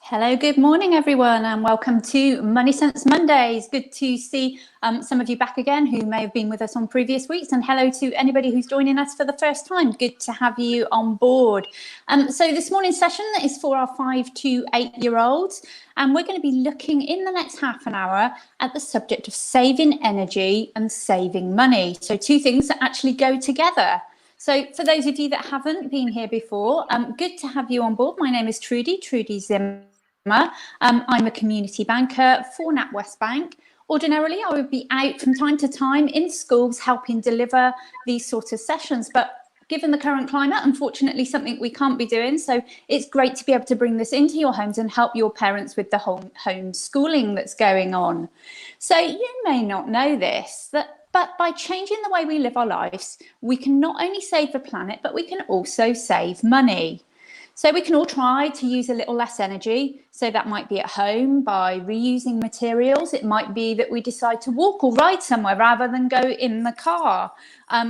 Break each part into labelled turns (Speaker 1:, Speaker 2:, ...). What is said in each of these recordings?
Speaker 1: Hello, good morning, everyone, and welcome to MoneySense Mondays. Good to see some of you back again who may have been with us on previous weeks, and hello to anybody who's joining us for the first time. Good to have you on board. So this morning's session is for our 5 to 8-year-olds, and we're going to be looking in the next half an hour at the subject of saving energy and saving money. So two things that actually go together. So for those of you that haven't been here before, good to have you on board. My name is Trudi Zimmer. I'm a community banker for NatWest Bank. Ordinarily, I would be out from time to time in schools helping deliver these sort of sessions. But given the current climate, unfortunately, something we can't be doing. So it's great to be able to bring this into your homes and help your parents with the homeschooling that's going on. So you may not know this, but by changing the way we live our lives, we can not only save the planet, but we can also save money. So we can all try to use a little less energy. So that might be at home by reusing materials. It might be that we decide to walk or ride somewhere rather than go in the car.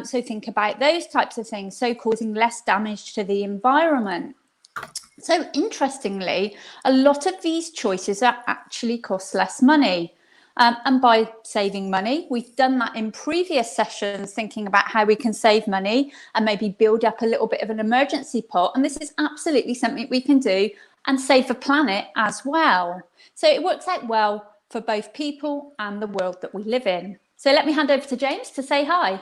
Speaker 1: So think about those types of things. So causing less damage to the environment. So interestingly, a lot of these choices are actually cost less money. And by saving money, we've done that in previous sessions, thinking about how we can save money and maybe build up a little bit of an emergency pot. And this is absolutely something we can do and save the planet as well. So it works out well for both people and the world that we live in. So let me hand over to James to say hi.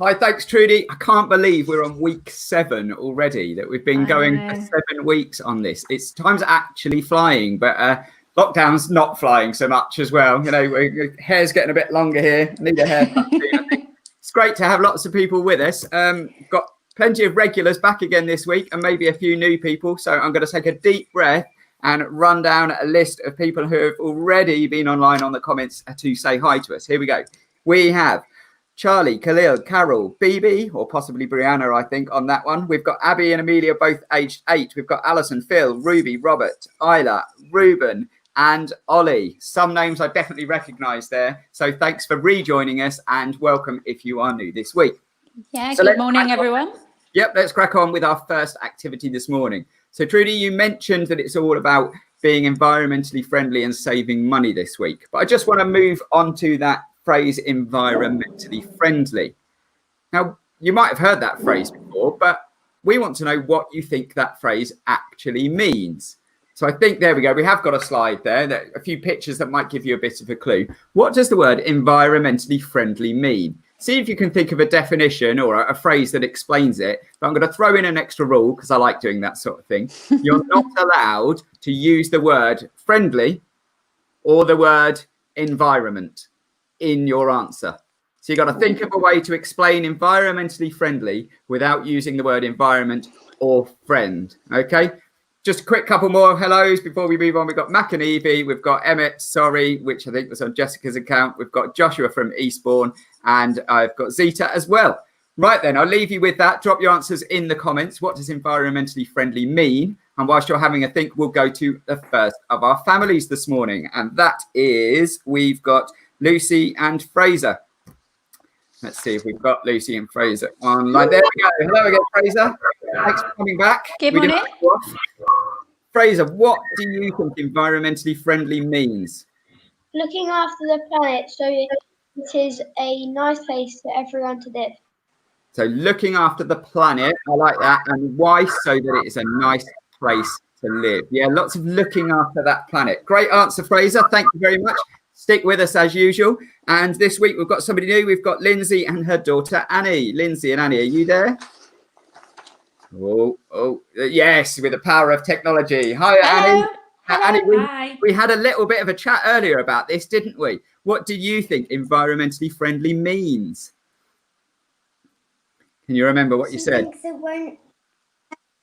Speaker 2: Hi, thanks, Trudi. I can't believe we're on week 7 already, that we've been going for 7 weeks on this. Time's actually flying, but lockdown's not flying so much as well. You know, hair's getting a bit longer here. Need a haircut too, I think. It's great to have lots of people with us. Got plenty of regulars back again this week and maybe a few new people. So I'm going to take a deep breath and run down a list of people who have already been online on the comments to say hi to us. Here we go. We have Charlie, Khalil, Carol, BB, or possibly Brianna, I think, on that one. We've got Abby and Amelia, both aged 8. We've got Alison, Phil, Ruby, Robert, Aylott, Ruben, and Ollie. Some names I definitely recognise there. So thanks for rejoining us and welcome if you are new this week.
Speaker 1: Yeah, so good morning, everyone.
Speaker 2: Yep, let's crack on with our first activity this morning. So Trudi, you mentioned that it's all about being environmentally friendly and saving money this week. But I just want to move on to that phrase, environmentally friendly. Now, you might have heard that phrase before, but we want to know what you think that phrase actually means. So I think, there we go. We have got a slide there, a few pictures that might give you a bit of a clue. What does the word environmentally friendly mean? See if you can think of a definition or a phrase that explains it. But I'm going to throw in an extra rule because I like doing that sort of thing. You're not allowed to use the word friendly or the word environment in your answer. So you've got to think of a way to explain environmentally friendly without using the word environment or friend. Okay. Just a quick couple more hellos before we move on. We've got Mac and Evie. We've got Emmett, which I think was on Jessica's account. We've got Joshua from Eastbourne, and I've got Zita as well. Right then, I'll leave you with that. Drop your answers in the comments. What does environmentally friendly mean? And whilst you're having a think, we'll go to the first of our families this morning. And that is, we've got Lucy and Fraser. Let's see if we've got Lucy and Fraser online. There we go. Hello again, Fraser. Thanks for coming back.
Speaker 1: Good morning.
Speaker 2: Fraser, what do you think environmentally friendly means?
Speaker 3: Looking after the planet so it is a nice place for everyone to live.
Speaker 2: So looking after the planet, I like that. And why? So that it is a nice place to live. Yeah, lots of looking after that planet. Great answer, Fraser. Thank you very much. Stick with us as usual. And this week we've got somebody new. We've got Lindsay and her daughter, Annie. Lindsay and Annie, are you there? Oh, yes, with the power of technology. Hi,
Speaker 1: Hello.
Speaker 2: Annie.
Speaker 1: Hello.
Speaker 2: Annie, we had a little bit of a chat earlier about this, didn't we? What do you think environmentally friendly means? Can you remember what you said?
Speaker 3: Something that won't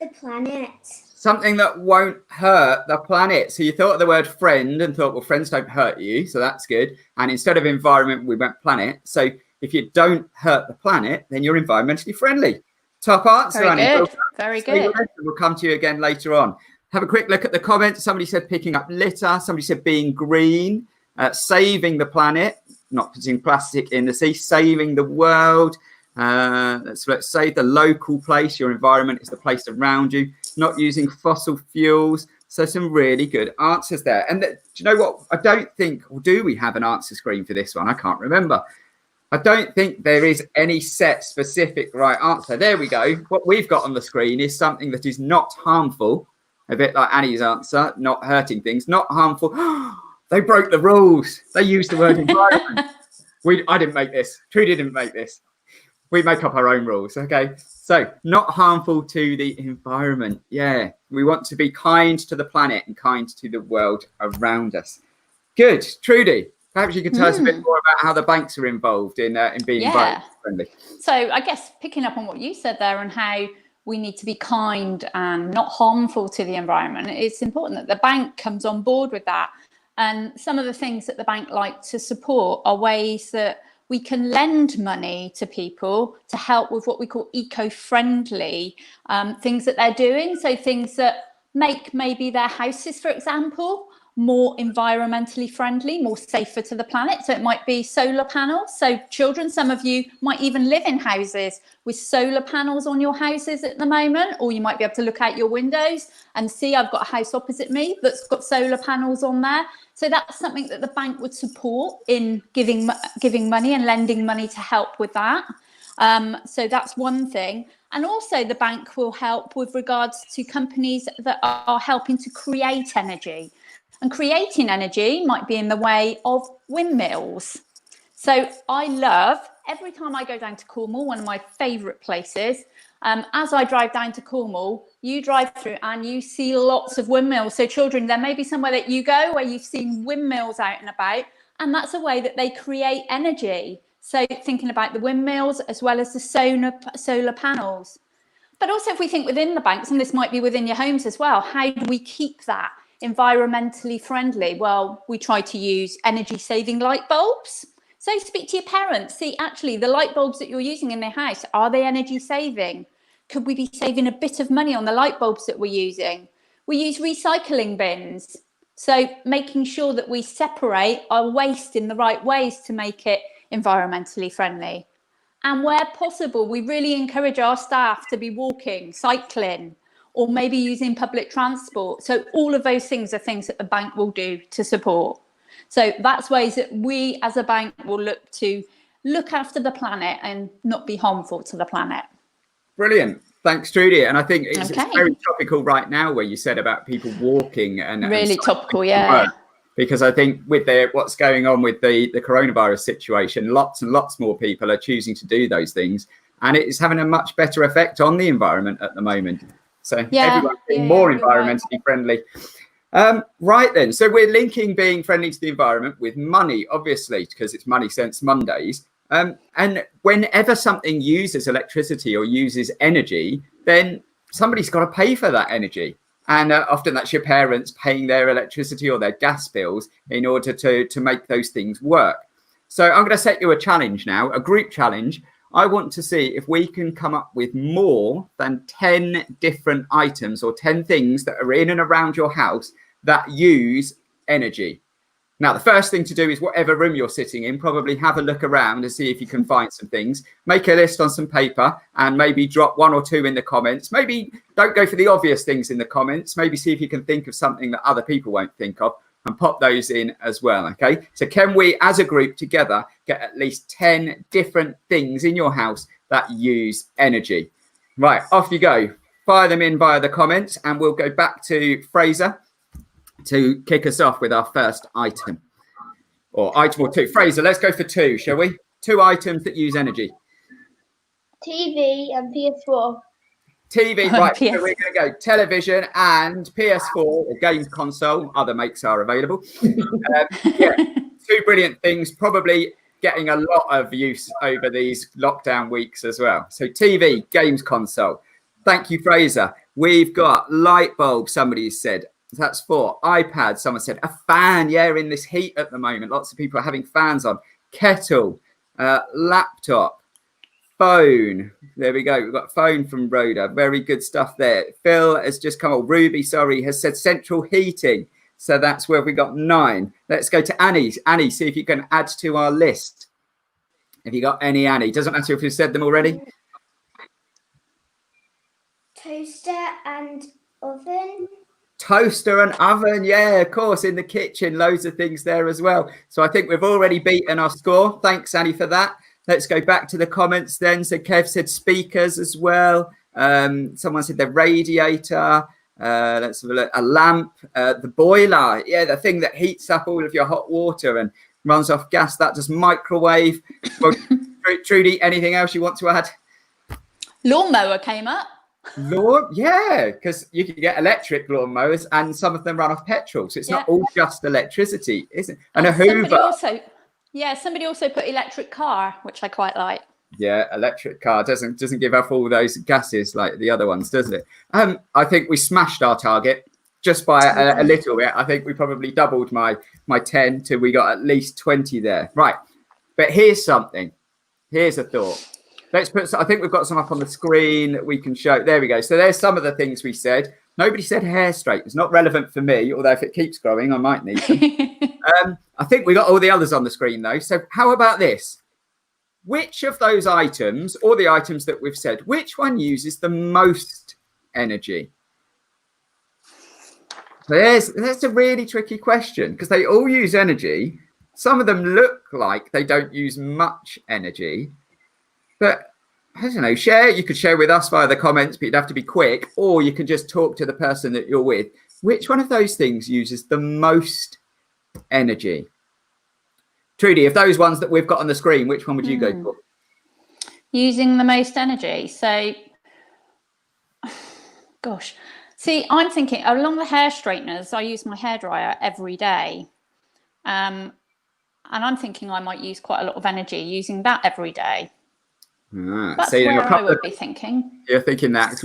Speaker 3: hurt the planet.
Speaker 2: Something that won't hurt the planet. So you thought of the word friend and thought, well, friends don't hurt you, so that's good. And instead of environment, we went planet. So if you don't hurt the planet, then you're environmentally friendly. Top answer,
Speaker 1: Very
Speaker 2: Annie.
Speaker 1: good. Very good.
Speaker 2: We'll come to you again later on. Have a quick look at the comments. Somebody said picking up litter. Somebody said being green, saving the planet, not putting plastic in the sea, saving the world. Let's save the local place. Your environment is the place around you. not using fossil fuels. So some really good answers there. And do you know what? I don't think, do we have an answer screen for this one? I can't remember. I don't think there is any set specific right answer. There we go. What we've got on the screen is something that is not harmful, a bit like Annie's answer, not hurting things, not harmful. They broke the rules. They used the word environment. I didn't make this. Trudi didn't make this. We make up our own rules. Okay. So not harmful to the environment. Yeah. We want to be kind to the planet and kind to the world around us. Good. Trudi, perhaps you could tell us a bit more about how the banks are involved in being environment friendly.
Speaker 1: So I guess picking up on what you said there and how we need to be kind and not harmful to the environment, it's important that the bank comes on board with that. And some of the things that the bank like to support are ways that we can lend money to people to help with what we call eco-friendly things that they're doing. So things that make maybe their houses, for example, more environmentally friendly, more safer to the planet. So it might be solar panels. So children, some of you might even live in houses with solar panels on your houses at the moment, or you might be able to look out your windows and see I've got a house opposite me that's got solar panels on there. So that's something that the bank would support in giving money and lending money to help with that. So that's one thing. And also the bank will help with regards to companies that are helping to create energy. And creating energy might be in the way of windmills. So I love, every time I go down to Cornwall, one of my favourite places, as I drive down to Cornwall, you drive through and you see lots of windmills. So children, there may be somewhere that you go where you've seen windmills out and about, and that's a way that they create energy. So thinking about the windmills as well as the solar panels. But also if we think within the banks, and this might be within your homes as well, how do we keep that environmentally friendly? Well, we try to use energy saving light bulbs. So speak to your parents, see actually the light bulbs that you're using in their house, are they energy saving? Could we be saving a bit of money on the light bulbs that we're using? We use recycling bins. So making sure that we separate our waste in the right ways to make it environmentally friendly. And where possible, we really encourage our staff to be walking, cycling, or maybe using public transport. So all of those things are things that the bank will do to support. So that's ways that we as a bank will look to look after the planet and not be harmful to the planet.
Speaker 2: Brilliant. Thanks, Trudi. And I think it's very topical right now where you said about people walking and
Speaker 1: really topical, yeah.
Speaker 2: Because I think with what's going on with the coronavirus situation, lots and lots more people are choosing to do those things. And it's having a much better effect on the environment at the moment. So everyone's being more environmentally friendly. Right then, so we're linking being friendly to the environment with money, obviously, because it's MoneySense Mondays. And whenever something uses electricity or uses energy, then somebody's got to pay for that energy. And often that's your parents paying their electricity or their gas bills in order to make those things work. So I'm going to set you a challenge now, a group challenge. I want to see if we can come up with more than 10 different items or 10 things that are in and around your house that use energy. Now, the first thing to do is whatever room you're sitting in, probably have a look around and see if you can find some things. Make a list on some paper and maybe drop one or two in the comments. Maybe don't go for the obvious things in the comments. Maybe see if you can think of something that other people won't think of and pop those in as well. Okay, so can we as a group together get at least 10 different things in your house that use energy? Right, off you go. Fire them in via the comments and we'll go back to Fraser to kick us off with our first item or item or two. Fraser, let's go for two, shall we? 2 items that use energy.
Speaker 3: TV and PS4.
Speaker 2: TV, right, so we're going to go television and PS4 or games console. Other makes are available. 2 brilliant things, probably getting a lot of use over these lockdown weeks as well. So TV, games console. Thank you, Fraser. We've got light bulb, somebody said. That's 4. iPad, someone said. A fan, in this heat at the moment. Lots of people are having fans on. Kettle, laptop, phone. There we go. We've got phone from Rhoda. Very good stuff there. Phil has just come on. Ruby, has said central heating. So that's where we got 9. Let's go to Annie. Annie, see if you can add to our list. Have you got any, Annie? Doesn't matter if you've said them already.
Speaker 4: Toaster and
Speaker 3: Oven.
Speaker 2: Toaster and oven, yeah, of course, in the kitchen, loads of things there as well. So I think we've already beaten our score. Thanks, Annie, for that. Let's go back to the comments then. So Kev said speakers as well. Someone said the radiator. Let's have a look. A lamp, the boiler, yeah, the thing that heats up all of your hot water and runs off gas. That does microwave. Well, Trudi, anything else you want to add?
Speaker 1: Lawnmower came up.
Speaker 2: Yeah, because you can get electric lawnmowers and some of them run off petrol. So it's not all just electricity, is it? And a Hoover.
Speaker 1: Somebody also put electric car, which I quite like.
Speaker 2: Yeah, electric car doesn't give off all those gases like the other ones, does it? I think we smashed our target just by a little bit. I think we probably doubled my 10 till we got at least 20 there. Right. But here's something. Here's a thought. Let's put, I think we've got some up on the screen that we can show. There we go. So there's some of the things we said. Nobody said hair straight. It's not relevant for me, although if it keeps growing, I might need them. I think we got all the others on the screen though. So how about this? Which of those items, or the items that we've said, which one uses the most energy? So there's a really tricky question because they all use energy. Some of them look like they don't use much energy. But I don't know, you could share with us via the comments, but you'd have to be quick, or you can just talk to the person that you're with. Which one of those things uses the most energy? Trudi, of those ones that we've got on the screen, which one would you go for?
Speaker 1: Using the most energy. So, gosh. See, I'm thinking along the hair straighteners, I use my hairdryer every day. And I'm thinking I might use quite a lot of energy using that every day. That's where I would be thinking. You're
Speaker 2: thinking that.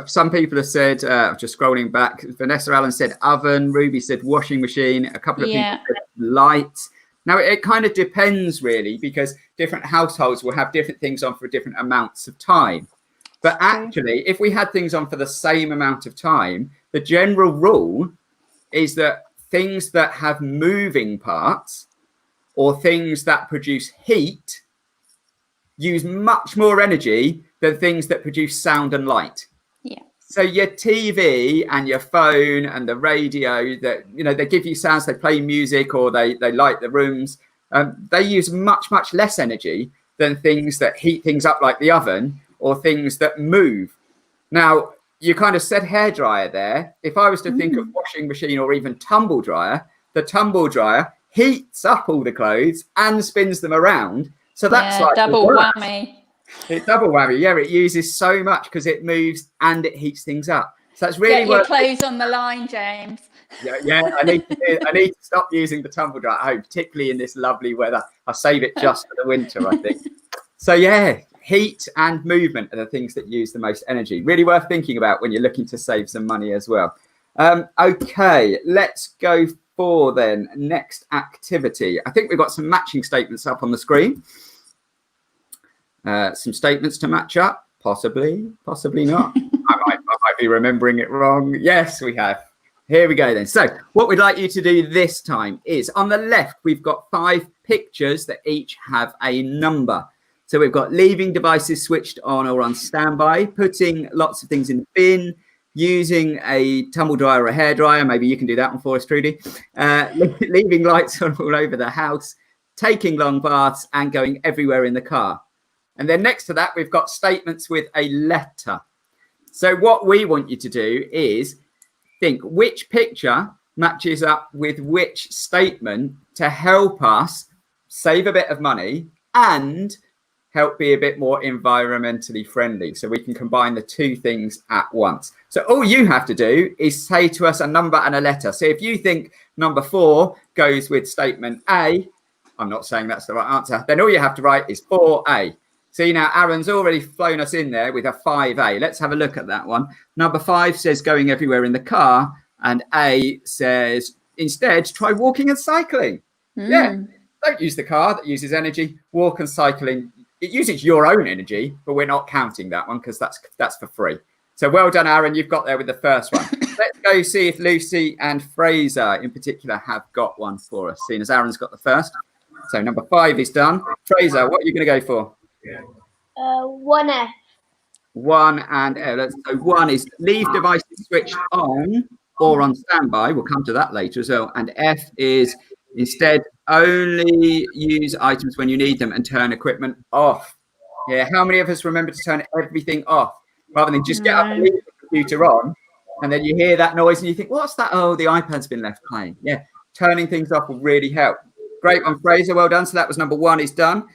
Speaker 2: Some people have said, just scrolling back, Vanessa Allen said oven, Ruby said washing machine, a couple of people said light. Now, it kind of depends, really, because different households will have different things on for different amounts of time. But actually, if we had things on for the same amount of time, the general rule is that things that have moving parts or things that produce heat use much more energy than things that produce sound and light.
Speaker 1: Yeah.
Speaker 2: So your TV and your phone and the radio, that they give you sounds, they play music, or they light the rooms. They use much less energy than things that heat things up like the oven or things that move. Now, you kind of said hairdryer there. If I was to think of washing machine or even tumble dryer, the tumble dryer heats up all the clothes and spins them around. So that's like
Speaker 1: double whammy.
Speaker 2: It's double whammy. Yeah, it uses so much because it moves and it heats things up. So that's really
Speaker 1: Get your clothes on the line, James.
Speaker 2: Yeah. I need to stop using the tumble dryer at home, particularly in this lovely weather. I'll save it just for the winter, I think. So yeah, heat and movement are the things that use the most energy. Really worth thinking about when you're looking to save some money as well. Okay, let's go for then next activity. I think we've got some matching statements up on the screen. Some statements to match up, possibly not. I might be remembering it wrong. Yes, we have. Here we go then. So what we'd like you to do this time is on the left, we've got 5 pictures that each have a number. So we've got leaving devices switched on or on standby, putting lots of things in the bin, using a tumble dryer or a hairdryer. Maybe you can do that one for us, Trudi. Leaving lights on all over the house, taking long baths, and going everywhere in the car. And then next to that, we've got statements with a letter. So what we want you to do is think which picture matches up with which statement to help us save a bit of money and help be a bit more environmentally friendly. So we can combine the two things at once. So all you have to do is say to us a number and a letter. So if you think number 4 goes with statement A, I'm not saying that's the right answer, then all you have to write is 4A. See, now Aaron's already flown us in there with a 5A. Let's have a look at that one. Number 5 says going everywhere in the car, and A says instead try walking and cycling. Yeah, don't use the car, that uses energy. Walk and cycling, it uses your own energy, but we're not counting that one because that's for free. So well done, Aaron. You've got there with the first one. Let's go see if Lucy and Fraser in particular have got one for us, seeing as Aaron's got the first. So number 5 is done. Fraser, what are you going to go for?
Speaker 3: 1F.
Speaker 2: 1 and Aylott. So 1 is leave devices switched on or on standby. We'll come to that later as well. And F is instead only use items when you need them and turn equipment off. Yeah, how many of us remember to turn everything off rather than just get up and leave the computer on, and then you hear that noise and you think, what's that? Oh, the iPad's been left playing. Yeah, turning things off will really help. Great one, Fraser. Well done. So that was number 1 is done.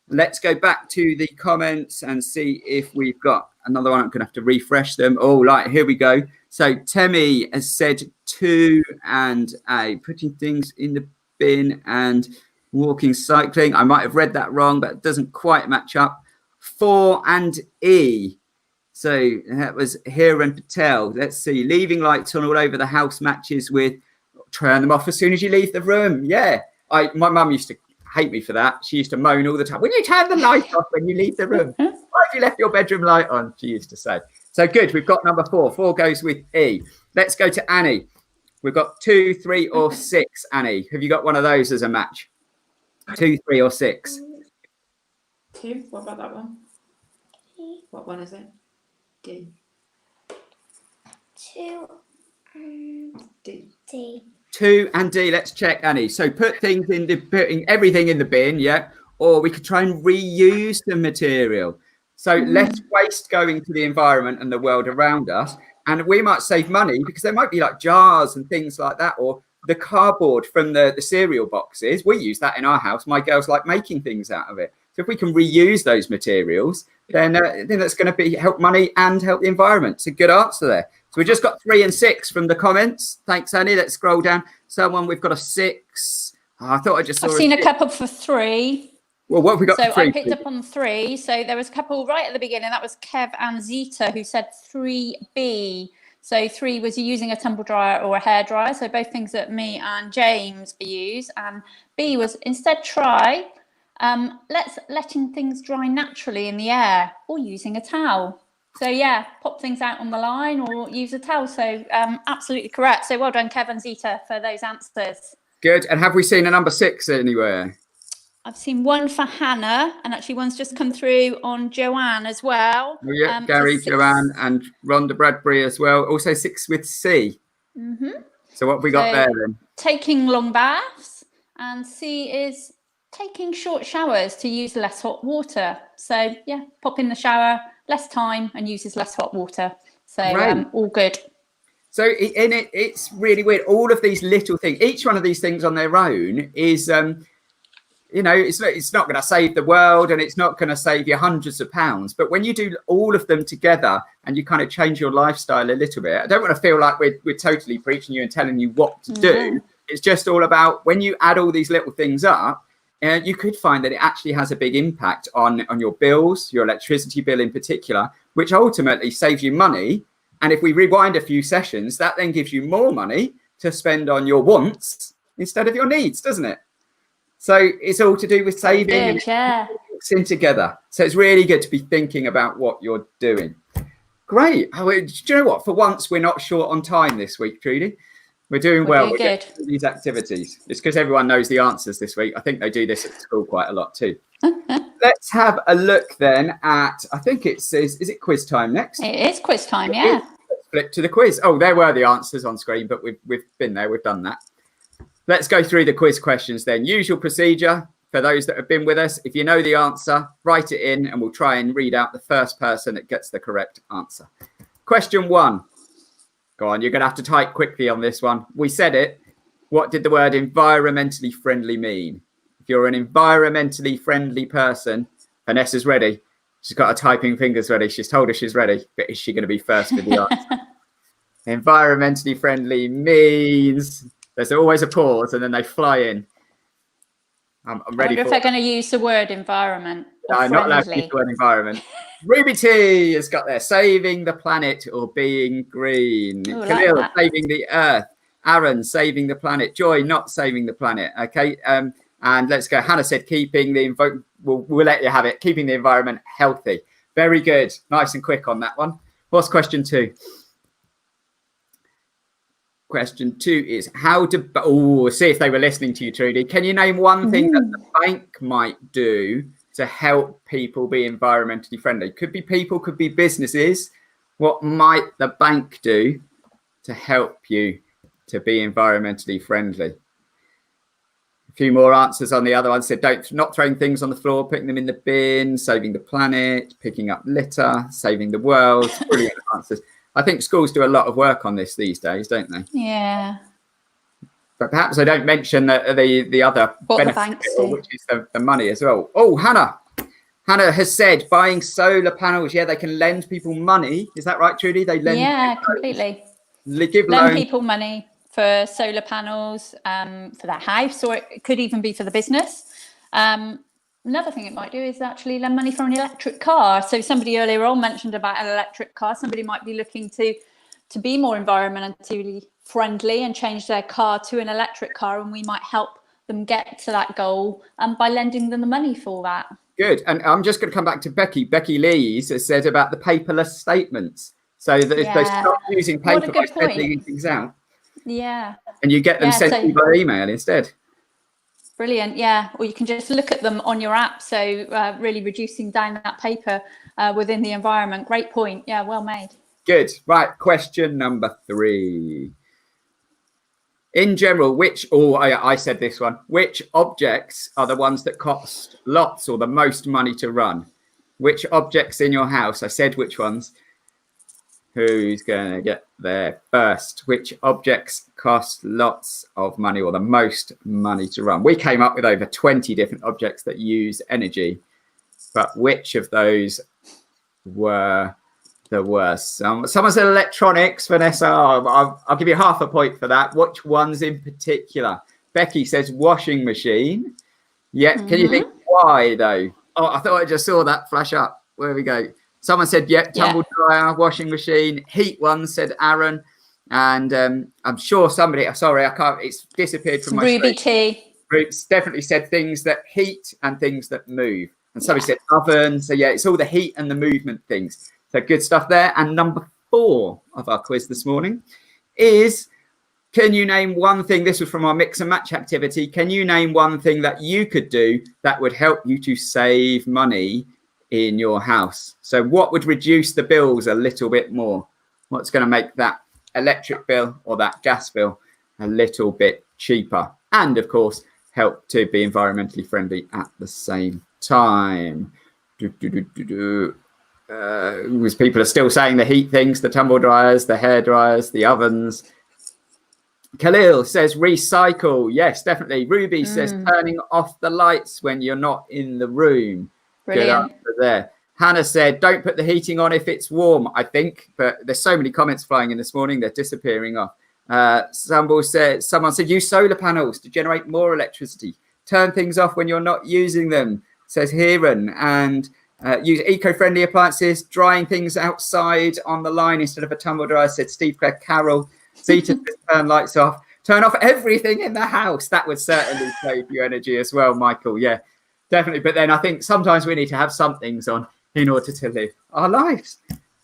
Speaker 2: Let's go back to the comments and see if we've got another one. I'm going to have to refresh them. Oh, right, here we go. So Temi has said 2 and A, putting things in the bin and walking, cycling. I might have read that wrong, but it doesn't quite match up. 4 and E. So that was Hiran Patel. Let's see. Leaving lights on all over the house matches with turn them off as soon as you leave the room. Yeah. My mum used to hate me for that. She used to moan all the time. Will you turn the light off when you leave the room? Why have you left your bedroom light on? She used to say. So good. We've got number 4. 4 goes with E. Let's go to Annie. We've got 2, 3 or 6. Annie, have you got one of those as a match? 2, 3 or 6?
Speaker 4: 2. What about that one? What one is it? D.
Speaker 3: 2 and
Speaker 4: D.
Speaker 3: D.
Speaker 2: 2 and D. Let's check, Annie. So putting everything in the bin, yeah. Or we could try and reuse the material. So less waste going to the environment and the world around us. And we might save money because there might be like jars and things like that, or the cardboard from the cereal boxes. We use that in our house. My girls like making things out of it. So if we can reuse those materials, then that's going to help money and help the environment. It's a good answer there. So we just got 3 and 6 from the comments. Thanks, Annie. Let's scroll down. We've got a 6. Oh, I thought I just saw.
Speaker 1: I've seen a couple for 3.
Speaker 2: Well, what have we got for 3?
Speaker 1: I picked up on 3. So there was a couple right at the beginning. That was Kev and Zita who said 3B. So 3 was using a tumble dryer or a hair dryer. So both things that me and James use. And B was instead try letting things dry naturally in the air or using a towel. So yeah, pop things out on the line or use a towel. So absolutely correct. So well done, Kev and Zita, for those answers.
Speaker 2: Good. And have we seen a number 6 anywhere?
Speaker 1: I've seen one for Hannah, and actually one's just come through on Joanne as well.
Speaker 2: Oh, yeah, Gary, Joanne, and Rhonda Bradbury as well. Also 6 with C. So what have we got there then?
Speaker 1: Taking long baths, and C is taking short showers to use less hot water. So yeah, pop in the shower, less time, and uses less hot water. So all good.
Speaker 2: So it's really weird. All of these little things, each one of these things on their own is, it's not going to save the world and it's not going to save you hundreds of pounds. But when you do all of them together and you kind of change your lifestyle a little bit, I don't want to feel like we're totally preaching you and telling you what to do. It's just all about when you add all these little things up, you could find that it actually has a big impact on your bills, your electricity bill in particular, which ultimately saves you money. And if we rewind a few sessions, that then gives you more money to spend on your wants instead of your needs, doesn't it? So it's all to do with saving and mix in together. So it's really good to be thinking about what you're doing. Great. Do you know what? For once, we're not short on time this week, Trudi. We're doing well. We're good with these activities. It's because everyone knows the answers this week. I think they do this at school quite a lot too. Let's have a look then at, I think is it quiz time next?
Speaker 1: It is quiz time, yeah.
Speaker 2: Let's flip to the quiz. Oh, there were the answers on screen, but we've been there. We've done that. Let's go through the quiz questions then. Usual procedure for those that have been with us. If you know the answer, write it in and we'll try and read out the first person that gets the correct answer. Question 1. Go on, you're going to have to type quickly on this one. We said it. What did the word environmentally friendly mean? If you're an environmentally friendly person, Vanessa's ready. She's got her typing fingers ready. She's told us she's ready, but is she going to be first with the answer? Environmentally friendly means there's always a pause and then they fly in. I'm ready.
Speaker 1: I wonder if they're going to use the word environment.
Speaker 2: No, not allowed to use the word environment. Ruby T has got there. Saving the planet or being green.
Speaker 1: Ooh,
Speaker 2: Khalil,
Speaker 1: like
Speaker 2: saving the earth. Aaron, saving the planet. Joy, not saving the planet. Okay. And let's go. Hannah said keeping the we'll let you have it. Keeping the environment healthy. Very good. Nice and quick on that one. What's question 2? Question 2 is see if they were listening to you, Trudi. Can you name one thing that the bank might do to help people be environmentally friendly? Could be people, could be businesses. What might the bank do to help you to be environmentally friendly? A few more answers on the other one. Said not throwing things on the floor, putting them in the bin, saving the planet, picking up litter, saving the world. Brilliant answers. I think schools do a lot of work on this these days, don't they?
Speaker 1: Yeah.
Speaker 2: But perhaps I don't mention the other benefit, which is the money as well. Oh, Hannah has said buying solar panels. Yeah, they can lend people money. Is that right, Trudi? They lend.
Speaker 1: Yeah, completely.
Speaker 2: Lend
Speaker 1: people money for solar panels for their house, or it could even be for the business. Another thing it might do is actually lend money for an electric car. So somebody earlier on mentioned about an electric car. Somebody might be looking to be more environmentally friendly and change their car to an electric car, and we might help them get to that goal by lending them the money for that.
Speaker 2: Good. And I'm just going to come back to Becky. Becky Lees has said about the paperless statements. So that if they stop using paper by sending things out, and you get them sent to you by email instead.
Speaker 1: Brilliant. Yeah. Or you can just look at them on your app. So really reducing down that paper within the environment. Great point. Yeah, well made.
Speaker 2: Good. Right. Question number 3. In general, I said this one, which objects are the ones that cost lots or the most money to run? Which objects in your house? I said which ones. Who's going to get there first? Which objects cost lots of money or the most money to run? We came up with over 20 different objects that use energy, but which of those were the worst? Someone said electronics, Vanessa. I'll give you half a point for that. Which ones in particular? Becky says washing machine. Yeah, can you think why though? Oh, I thought I just saw that flash up. Where we go? Someone said, tumble dryer, washing machine, heat one, said Aaron. And I'm sure somebody, sorry, I can't, it's disappeared from my
Speaker 1: Ruby T.
Speaker 2: Ruby's definitely said things that heat and things that move. And somebody said oven. So yeah, it's all the heat and the movement things. So good stuff there. And number 4 of our quiz this morning is, can you name one thing? This was from our mix and match activity. Can you name one thing that you could do that would help you to save money in your house? So what would reduce the bills a little bit more? What's going to make that electric bill or that gas bill a little bit cheaper? And of course, help to be environmentally friendly at the same time. People are still saying the heat things, the tumble dryers, the hair dryers, the ovens. Khalil says recycle. Yes, definitely. Ruby says turning off the lights when you're not in the room.
Speaker 1: Brilliant.
Speaker 2: Good answer there. Hannah said, don't put the heating on if it's warm, I think. But there's so many comments flying in this morning, they're disappearing off. Someone said, use solar panels to generate more electricity. Turn things off when you're not using them, says Hiran. And use eco-friendly appliances, drying things outside on the line instead of a tumble dryer, said Steve Clare Carroll. Zeta, turn lights off. Turn off everything in the house. That would certainly save you energy as well, Michael. Yeah, definitely. But then I think sometimes we need to have some things on in order to live our lives.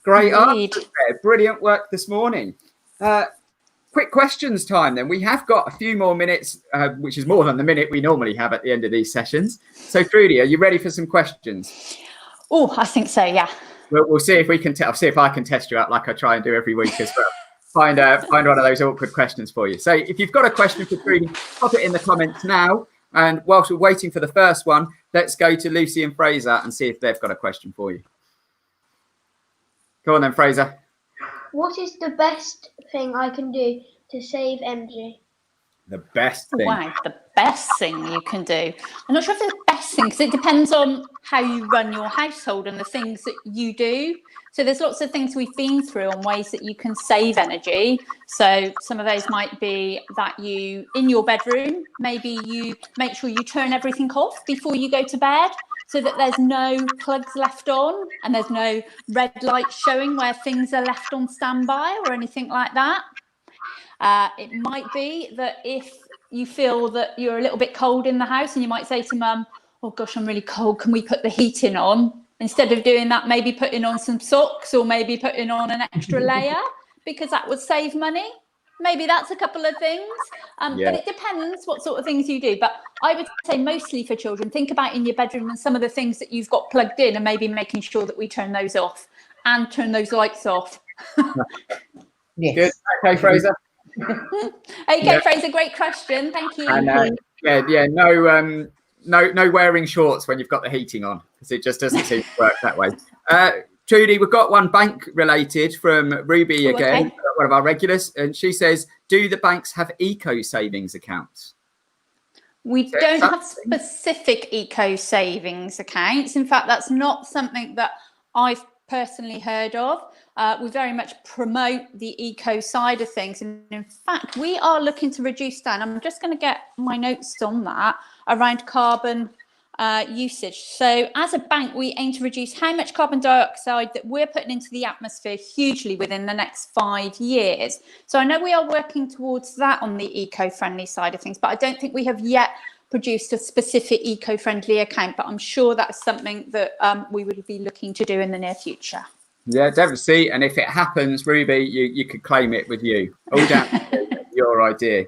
Speaker 2: Great answer there. Brilliant work this morning. Quick questions time then. We have got a few more minutes, which is more than the minute we normally have at the end of these sessions. So Trudi, are you ready for some questions?
Speaker 1: Oh, I think so, yeah.
Speaker 2: We'll see if we can see if I can test you out like I try and do every week as well. Find one of those awkward questions for you. So if you've got a question for Trudi, pop it in the comments now. And whilst we're waiting for the first one, let's go to Lucy and Fraser and see if they've got a question for you. Go on then, Fraser.
Speaker 3: What is the best thing I can do to save energy?
Speaker 2: The best thing.
Speaker 1: Wow, the best thing you can do. I'm not sure if it's the best thing because it depends on how you run your household and the things that you do. So there's lots of things we've been through on ways that you can save energy. So some of those might be that you, in your bedroom, maybe you make sure you turn everything off before you go to bed so that there's no plugs left on and there's no red lights showing where things are left on standby or anything like that. It might be that if you feel that you're a little bit cold in the house and you might say to mum, oh gosh, I'm really cold, can we put the heating on? Instead of doing that, maybe putting on some socks or maybe putting on an extra layer because that would save money. maybe that's a couple of things. But it depends what sort of things you do. But I would say mostly for children, think about in your bedroom and some of the things that you've got plugged in, and maybe making sure that we turn those off and turn those lights off.
Speaker 5: Yes.
Speaker 2: Good. Okay, Fraser.
Speaker 1: Okay, Fraser, great question. Thank you.
Speaker 2: And no wearing shorts when you've got the heating on, because it just doesn't seem to work that way. Trudi, we've got one bank related from Ruby again, one of our regulars, and she says, do the banks have eco savings accounts?
Speaker 1: We don't have specific eco savings accounts. In fact, that's not something that I've personally heard of. We very much promote the eco side of things, and in fact we are looking to reduce down. I'm just going to get my notes on that around carbon usage. So as a bank, we aim to reduce how much carbon dioxide that we're putting into the atmosphere hugely within the next 5 years. So I know we are working towards that on the eco-friendly side of things, but I don't think we have yet produced a specific eco-friendly account, but I'm sure that's something that we would be looking to do in the near future.
Speaker 2: Yeah, definitely. See, and if it happens, Ruby, you could claim it with you. All down to your idea.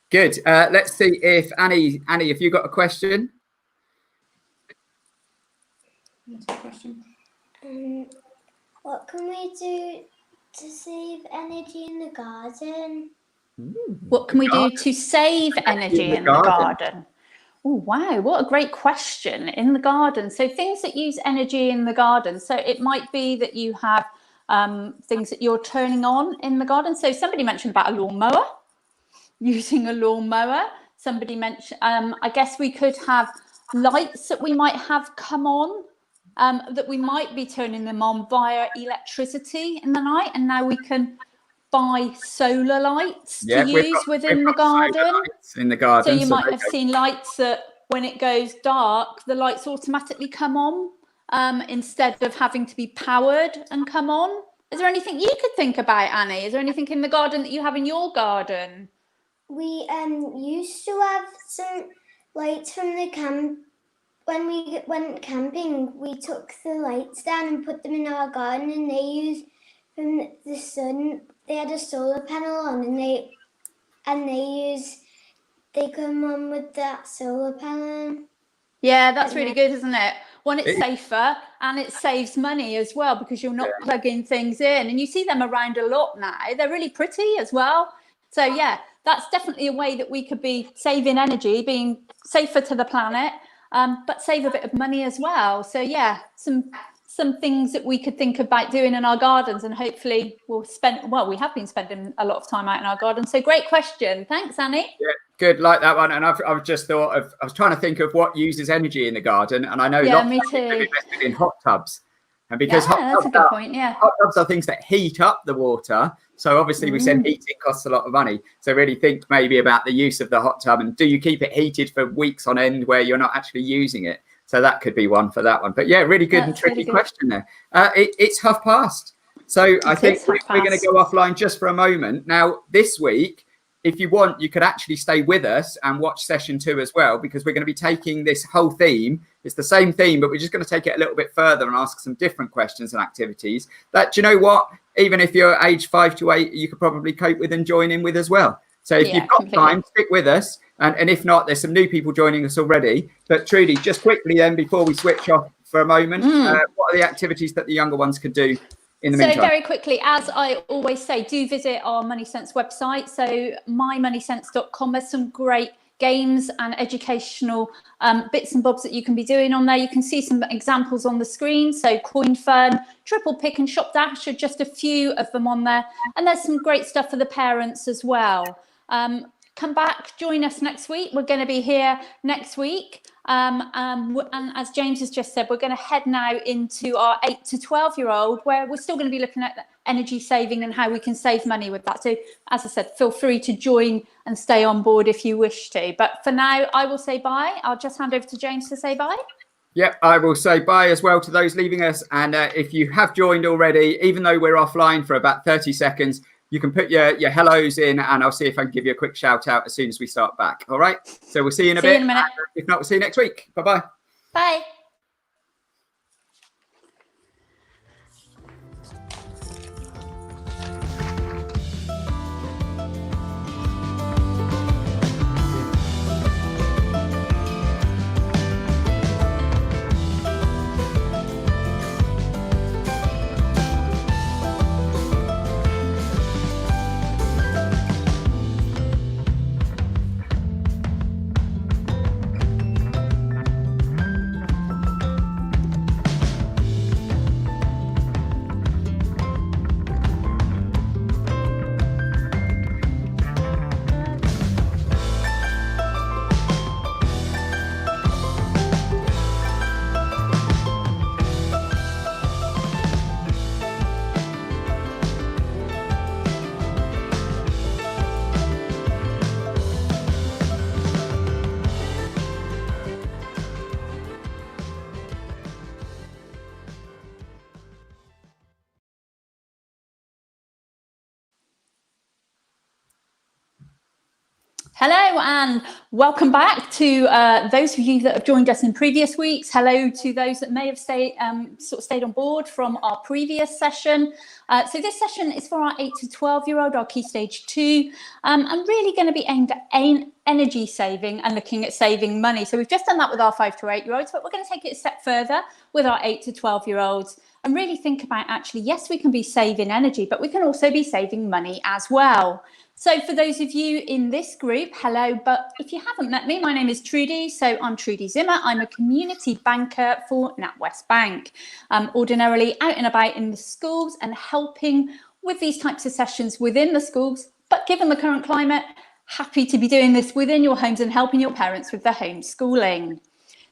Speaker 2: Good. Let's see if Annie, have you got a question?
Speaker 6: What can we do to save energy in the garden?
Speaker 1: What can we do to save energy in the garden? Oh, wow, what a great question. In the garden. So things that use energy in the garden. So it might be that you have things that you're turning on in the garden. So somebody mentioned about a lawnmower, using a lawnmower. Somebody mentioned, I guess we could have lights that we might have come on, that we might be turning them on via electricity in the night. And now we can buy solar lights to use within the garden.
Speaker 2: In the garden.
Speaker 1: So you might have seen lights that when it goes dark, the lights automatically come on instead of having to be powered and come on. Is there anything you could think about, Annie? Is there anything in the garden that you have in your garden?
Speaker 6: We used to have some lights from the camp. When we went camping, we took the lights down and put them in our garden, and they used from the sun. They had a solar panel on, and they come on with that solar panel.
Speaker 1: Yeah, that's really good, isn't it? One, it's safer and it saves money as well, because you're not plugging things in, and you see them around a lot now. They're really pretty as well. So yeah, that's definitely a way that we could be saving energy, being safer to the planet, but save a bit of money as well. So yeah, some things that we could think about doing in our gardens, and hopefully we have been spending a lot of time out in our gardens. So great question. Thanks, Annie.
Speaker 2: Yeah, good, like that one. And I've just thought of, I was trying to think of what uses energy in the garden, and I know lots of people have invested in hot tubs. And because
Speaker 1: that's a good point,
Speaker 2: hot tubs are things that heat up the water. So obviously we said heating costs a lot of money. So really think maybe about the use of the hot tub, and do you keep it heated for weeks on end where you're not actually using it? So that could be one for that one. But yeah, really good and tricky question there. It's past. So I think we're going to go offline just for a moment. Now, this week, if you want, you could actually stay with us and watch session 2 as well, because we're going to be taking this whole theme. It's the same theme, but we're just going to take it a little bit further and ask some different questions and activities that, do you know what, even if you're age 5 to 8, you could probably cope with and join in with as well. So if you've got time, stick with us. And if not, there's some new people joining us already. But Trudi, just quickly then, before we switch off for a moment, what are the activities that the younger ones could do in the meantime?
Speaker 1: So very quickly, as I always say, do visit our MoneySense website. So mymoneysense.com. There's some great games and educational bits and bobs that you can be doing on there. You can see some examples on the screen. So Coin Fun, Triple Pick and Shop Dash are just a few of them on there. And there's some great stuff for the parents as well. Come back, join us next week. We're going to be here next week. And as James has just said, we're going to head now into our 8 to 12-year-old, where we're still going to be looking at energy saving and how we can save money with that. So as I said, feel free to join and stay on board if you wish to. But for now, I will say bye. I'll just hand over to James to say bye.
Speaker 2: Yep, I will say bye as well to those leaving us. And if you have joined already, even though we're offline for about 30 seconds, you can put your hellos in, and I'll see if I can give you a quick shout out as soon as we start back. All right. So we'll see you in a bit. If not, we'll see you next week. Bye-bye.
Speaker 1: Bye. Hello and welcome back to those of you that have joined us in previous weeks. Hello to those that may have stayed on board from our previous session. So this session is for our 8 to 12-year-old, our Key Stage 2, and really going to be aimed at energy saving and looking at saving money. So we've just done that with our 5 to 8-year-olds, but we're going to take it a step further with our 8 to 12-year-olds and really think about actually, yes, we can be saving energy, but we can also be saving money as well. So for those of you in this group, hello, but if you haven't met me, my name is Trudi. So I'm Trudi Zimmer. I'm a community banker for NatWest Bank. I'm ordinarily out and about in the schools and helping with these types of sessions within the schools. But given the current climate, happy to be doing this within your homes and helping your parents with their homeschooling.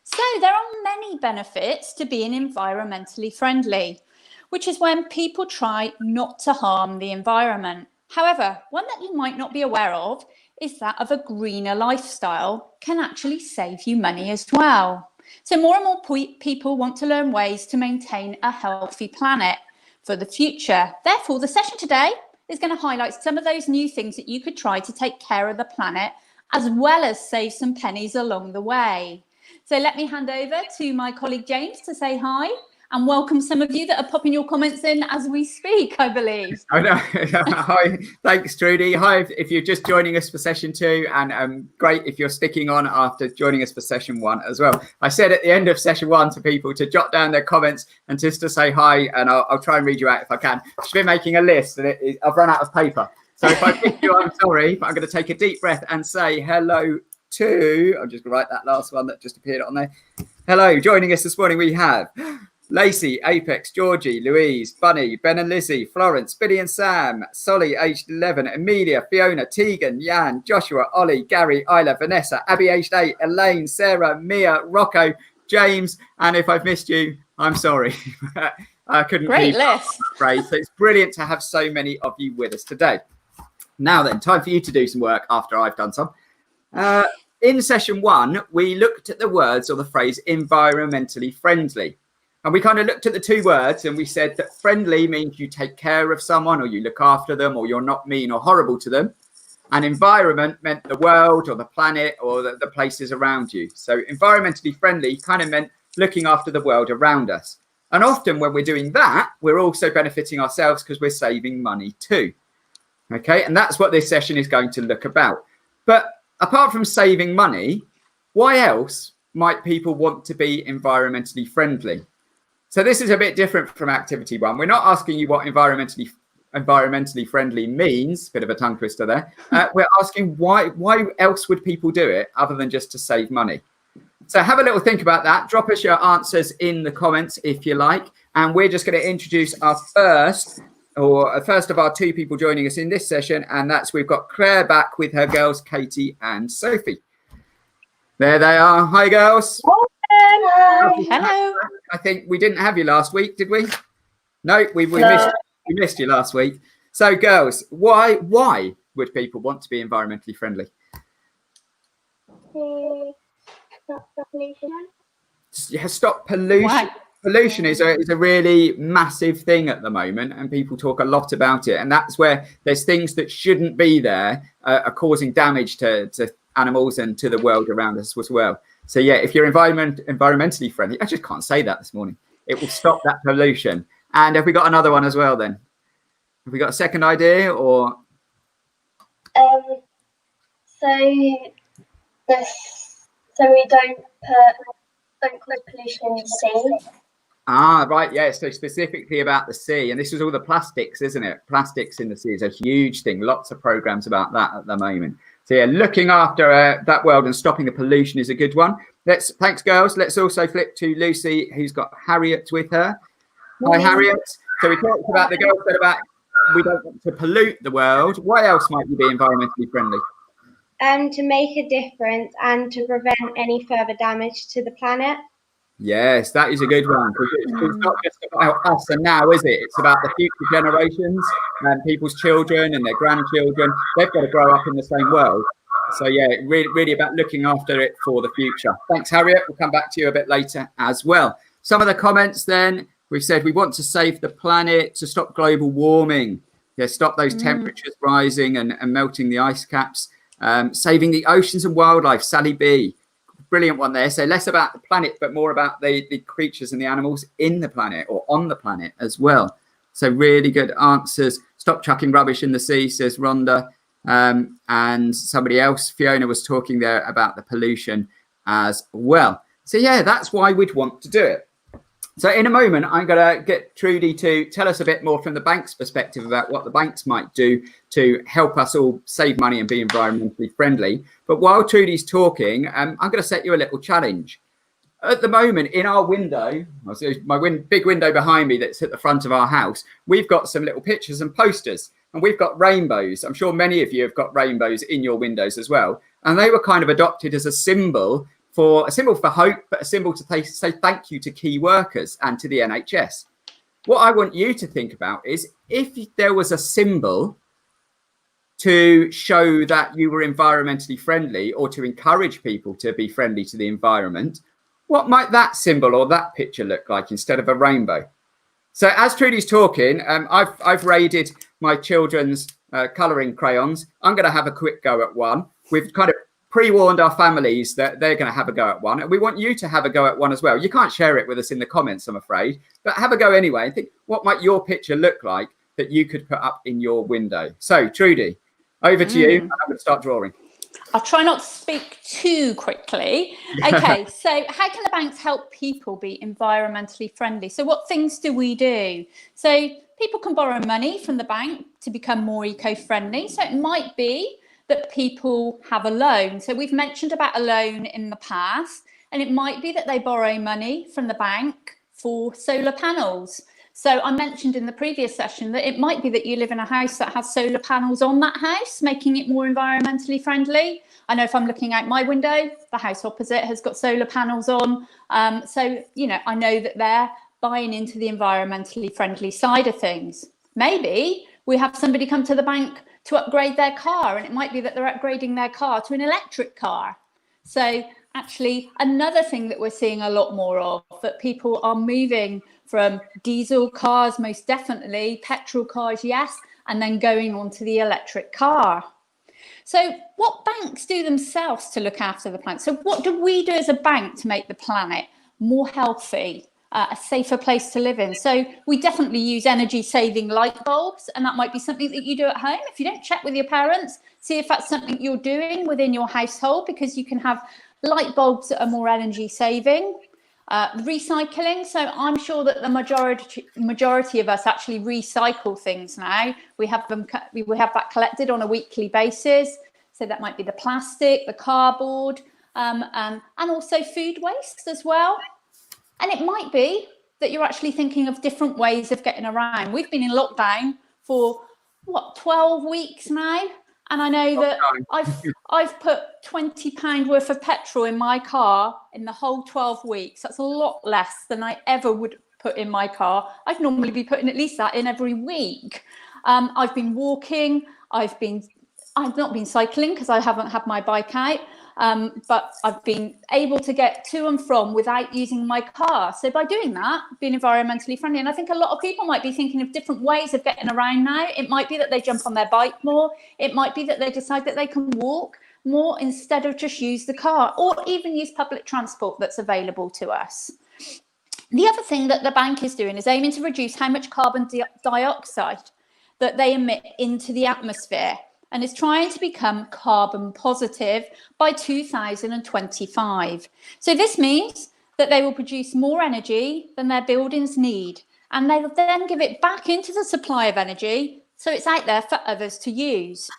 Speaker 1: So there are many benefits to being environmentally friendly, which is when people try not to harm the environment. However, one that you might not be aware of is that of a greener lifestyle can actually save you money as well. So more and more people want to learn ways to maintain a healthy planet for the future. Therefore, the session today is going to highlight some of those new things that you could try to take care of the planet, as well as save some pennies along the way. So let me hand over to my colleague James to say hi. And welcome some of you that are popping your comments in as we speak, I believe.
Speaker 2: Oh, no. Hi, thanks, Trudi. Hi, if you're just joining us for session 2, and great if you're sticking on after joining us for session 1 as well. I said at the end of session 1 to people to jot down their comments and just to say hi, and I'll try and read you out if I can. I've been making a list, and I've run out of paper. So if I pick you, I'm sorry, but I'm going to take a deep breath and say hello to, I'm just going to write that last one that just appeared on there. Hello, joining us this morning we have Lacey, Apex, Georgie, Louise, Bunny, Ben and Lizzie, Florence, Billy and Sam, Solly, aged 11, Amelia, Fiona, Tegan, Jan, Joshua, Ollie, Gary, Isla, Vanessa, Abby, aged 8, Elaine, Sarah, Mia, Rocco, James, and if I've missed you, I'm sorry. I couldn't
Speaker 1: Great
Speaker 2: keep up,
Speaker 1: list.
Speaker 2: I'm afraid. So it's brilliant to have so many of you with us today. Now then, time for you to do some work after I've done some. In session 1, we looked at the words or the phrase environmentally friendly. And we kind of looked at the 2 words and we said that friendly means you take care of someone or you look after them or you're not mean or horrible to them. And environment meant the world or the planet or the places around you. So environmentally friendly kind of meant looking after the world around us. And often when we're doing that, we're also benefiting ourselves because we're saving money too. Okay, and that's what this session is going to look about. But apart from saving money, why else might people want to be environmentally friendly? So this is a bit different from activity 1. We're not asking you what environmentally friendly means, bit of a tongue twister there. We're asking why else would people do it other than just to save money? So have a little think about that. Drop us your answers in the comments if you like. And we're just going to introduce our first of our 2 people joining us in this session. And that's, we've got Claire back with her girls, Katie and Sophie. There they are. Hi, girls.
Speaker 1: Hello.
Speaker 2: I think we didn't have you last week, did we? No, we missed you last week. So, girls, why would people want to be environmentally friendly?
Speaker 3: Stop pollution.
Speaker 2: Yeah, stop pollution.
Speaker 1: Why?
Speaker 2: Pollution is a really massive thing at the moment, and people talk a lot about it. And that's where there's things that shouldn't be there are causing damage to animals and to the world around us as well. So yeah, if you're environmentally friendly, I just can't say that this morning. It will stop that pollution. And have we got another one as well then? Have we got a second idea or?
Speaker 3: So we don't put pollution in the sea.
Speaker 2: Ah, right. Yeah. So specifically about the sea, and this is all the plastics, isn't it? Plastics in the sea is a huge thing. Lots of programs about that at the moment. So yeah, looking after that world and stopping the pollution is a good one. Thanks, girls. Let's also flip to Lucy, who's got Harriet with her. Hi, Harriet. So we talked about the girls said about we don't want to pollute the world. Why else might you be environmentally friendly?
Speaker 3: To make a difference and to prevent any further damage to the planet.
Speaker 2: Yes, that is a good one. It's not just about us and now, is it? It's about the future generations and people's children and their grandchildren. They've got to grow up in the same world. So yeah, really about looking after it for the future. Thanks, Harriet. We'll come back to you a bit later as well. Some of the comments then, we've said we want to save the planet, to stop global warming. Yeah, stop those temperatures rising and melting the ice caps. Saving the oceans and wildlife, Sally B. Brilliant one there. So less about the planet, but more about the creatures and the animals in the planet or on the planet as well. So really good answers. Stop chucking rubbish in the sea, says Rhonda. And somebody else, Fiona, was talking there about the pollution as well. So yeah, that's why we'd want to do it. So in a moment, I'm going to get Trudi to tell us a bit more from the bank's perspective about what the banks might do to help us all save money and be environmentally friendly. But while Trudi's talking, I'm going to set you a little challenge. At the moment, in our window, my big window behind me that's at the front of our house, we've got some little pictures and posters, and we've got rainbows. I'm sure many of you have got rainbows in your windows as well. And they were kind of adopted as a symbol for hope, but a symbol to say thank you to key workers and to the NHS. What I want you to think about is if there was a symbol to show that you were environmentally friendly or to encourage people to be friendly to the environment, what might that symbol or that picture look like instead of a rainbow? So as Trudi's talking, I've raided my children's colouring crayons. I'm going to have a quick go at one. We've kind of pre-warned our families that they're going to have a go at one, and we want you to have a go at one as well. You can't share it with us in the comments, I'm afraid, but have a go anyway and think, what might your picture look like that you could put up in your window? So Trudi, over to you. I'm going to start drawing.
Speaker 1: I'll try not to speak too quickly. Okay, so how can the banks help people be environmentally friendly? So what things do we do? So people can borrow money from the bank to become more eco-friendly. So it might be that people have a loan. So we've mentioned about a loan in the past, and it might be that they borrow money from the bank for solar panels. So I mentioned in the previous session that it might be that you live in a house that has solar panels on that house, making it more environmentally friendly. I know if I'm looking out my window, the house opposite has got solar panels on. So, you know, I know that they're buying into the environmentally friendly side of things. Maybe we have somebody come to the bank to upgrade their car, and it might be that they're upgrading their car to an electric car. So actually, another thing that we're seeing a lot more of, that people are moving from diesel cars, most definitely, petrol cars, yes, and then going on to the electric car. So what banks do themselves to look after the planet? So what do we do as a bank to make the planet more healthy, a safer place to live in? So we definitely use energy saving light bulbs, and that might be something that you do at home. If you don't check with your parents, see if that's something you're doing within your household, because you can have light bulbs that are more energy saving. Recycling, so I'm sure that the majority of us actually recycle things now. We have that collected on a weekly basis. So that might be the plastic, the cardboard, and also food waste as well. And it might be that you're actually thinking of different ways of getting around. We've been in lockdown for 12 weeks now, and I know that I've put £20 worth of petrol in my car in the whole 12 weeks. That's a lot less than I ever would put in my car. I'd normally be putting at least that in every week. I've been walking. I've not been cycling because I haven't had my bike out. But I've been able to get to and from without using my car. So by doing that, being environmentally friendly, and I think a lot of people might be thinking of different ways of getting around now. It might be that they jump on their bike more. It might be that they decide that they can walk more instead of just use the car, or even use public transport that's available to us. The other thing that the bank is doing is aiming to reduce how much carbon dioxide that they emit into the atmosphere, and is trying to become carbon positive by 2025. So this means that they will produce more energy than their buildings need, and they will then give it back into the supply of energy, so it's out there for others to use.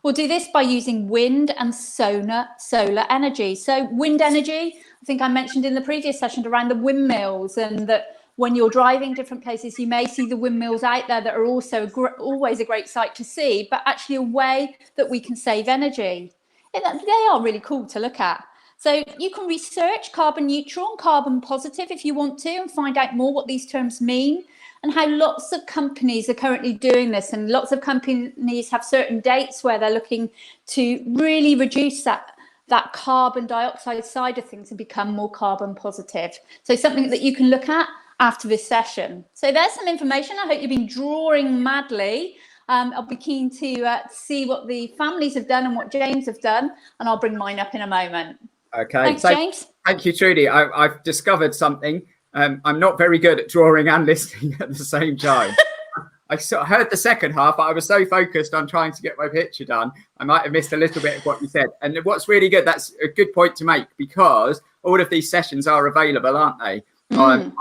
Speaker 1: We'll do this by using wind and solar energy. So wind energy, I think I mentioned in the previous session around the windmills, and that when you're driving different places, you may see the windmills out there that are also always a great sight to see, but actually a way that we can save energy. They are really cool to look at. So you can research carbon neutral and carbon positive if you want to, and find out more what these terms mean and how lots of companies are currently doing this. And lots of companies have certain dates where they're looking to really reduce that carbon dioxide side of things and become more carbon positive. So something that you can look at after this session. So there's some information. I hope you've been drawing madly. I'll be keen to see what the families have done and what James have done, and I'll bring mine up in a moment.
Speaker 2: Okay.
Speaker 1: Thanks, James.
Speaker 2: Thank you, Trudi. I've discovered something. I'm not very good at drawing and listening at the same time. I sort of heard the second half, but I was so focused on trying to get my picture done, I might have missed a little bit of what you said. And what's really good, that's a good point to make, because all of these sessions are available, aren't they? Online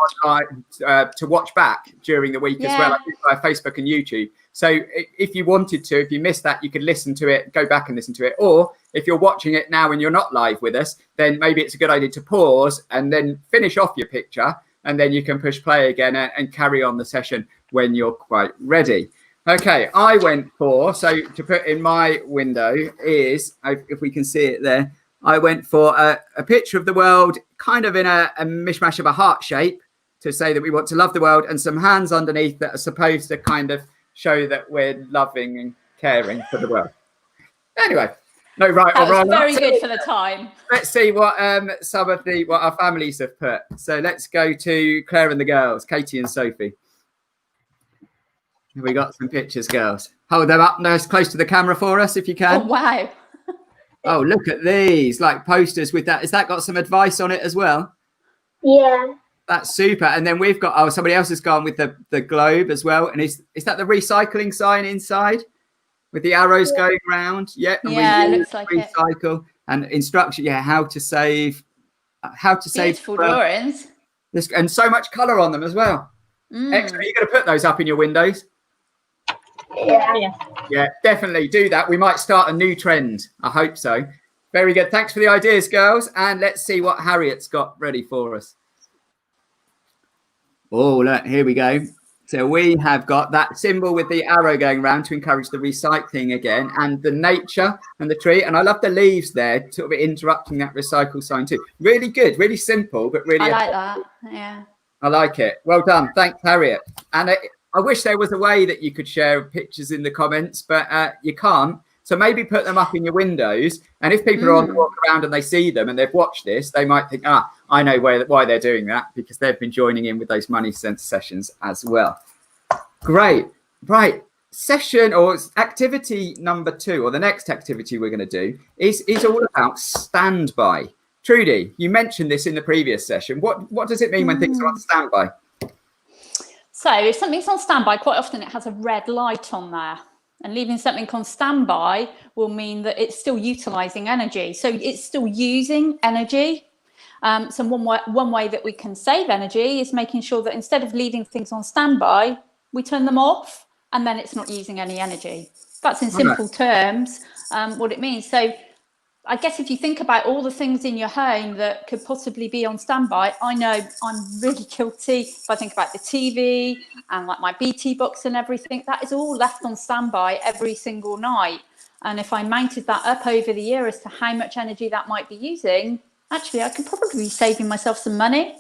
Speaker 2: to watch back during the week as well, I think by Facebook and YouTube. So if you wanted to, if you missed that, you could listen to it, go back and listen to it. Or if you're watching it now and you're not live with us, then maybe it's a good idea to pause and then finish off your picture, and then you can push play again and carry on the session when you're quite ready. Okay, I went for, so to put in my window is, if we can see it there, I went for a picture of the world kind of in a mishmash of a heart shape to say that we want to love the world, and some hands underneath that are supposed to kind of show that we're loving and caring for the world. Anyway, no right or wrong.
Speaker 1: Very good for the time.
Speaker 2: Let's see what what our families have put. So let's go to Claire and the girls, Katie and Sophie. Have we got some pictures, girls? Hold them up nice close to the camera for us if you can.
Speaker 1: Oh, wow.
Speaker 2: Oh, look at these, like posters with that. Has that got some advice on it as well?
Speaker 3: Yeah.
Speaker 2: That's super. And then we've got, somebody else has gone with the globe as well. And is that the recycling sign inside with the arrows going round? Yeah.
Speaker 1: Yeah, it looks like
Speaker 2: recycle it. And instruction. Yeah. How to save.
Speaker 1: Beautiful drawings.
Speaker 2: And so much colour on them as well. Excellent. You're going to put those up in your windows? Yeah, definitely do that. We might start a new trend. I hope so. Very good. Thanks for the ideas, girls. And let's see what Harriet's got ready for us. Oh, look, here we go. So we have got that symbol with the arrow going around to encourage the recycling again, and the nature and the tree. And I love the leaves there, sort of interrupting that recycle sign too. Really good, really simple, but really.
Speaker 1: I like that. Yeah.
Speaker 2: I like it. Well done. Thanks, Harriet. And I wish there was a way that you could share pictures in the comments, but you can't. So maybe put them up in your windows. And if people are on the walk around and they see them and they've watched this, they might think, I know why they're doing that, because they've been joining in with those MoneySense sessions as well. Great. Right. Session or activity number 2, or the next activity we're going to do is all about standby. Trudi, you mentioned this in the previous session. What does it mean when things are on standby?
Speaker 1: So if something's on standby, quite often it has a red light on there. And leaving something on standby will mean that it's still utilising energy. So it's still using energy. So one way that we can save energy is making sure that instead of leaving things on standby, we turn them off, and then it's not using any energy. That's in simple terms what it means. So I guess if you think about all the things in your home that could possibly be on standby, I know I'm really guilty. If I think about the TV and like my BT box and everything, that is all left on standby every single night. And if I mounted that up over the year as to how much energy that might be using, actually, I could probably be saving myself some money.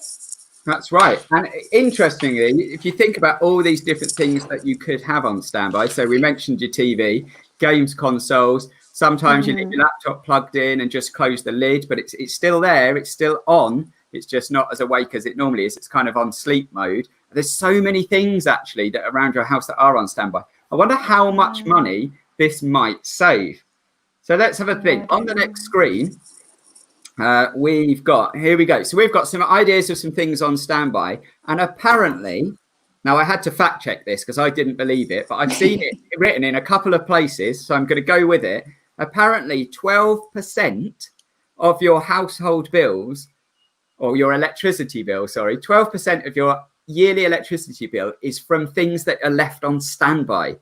Speaker 2: That's right. And interestingly, if you think about all these different things that you could have on standby, so we mentioned your TV, games consoles. Sometimes you leave your laptop plugged in and just close the lid, but it's still there. It's still on. It's just not as awake as it normally is. It's kind of on sleep mode. There's so many things actually that around your house that are on standby. I wonder how much money this might save. So let's have a think. On the next screen, we've got, here we go. So we've got some ideas of some things on standby. And apparently, now I had to fact check this because I didn't believe it, but I've seen it written in a couple of places. So I'm going to go with it. Apparently 12% of your household bills, or your electricity bill, 12% of your yearly electricity bill is from things that are left on standby.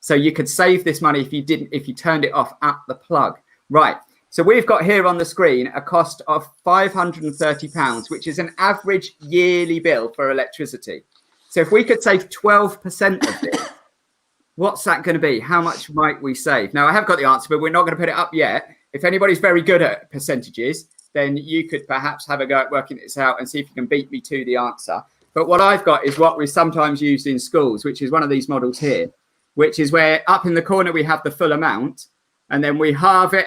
Speaker 2: So you could save this money if you turned it off at the plug. Right. So we've got here on the screen a cost of £530, which is an average yearly bill for electricity. So if we could save 12% of this, what's that going to be? How much might we save? Now, I have got the answer, but we're not going to put it up yet. If anybody's very good at percentages, then you could perhaps have a go at working this out and see if you can beat me to the answer. But what I've got is what we sometimes use in schools, which is one of these models here, which is where up in the corner we have the full amount, and then we halve it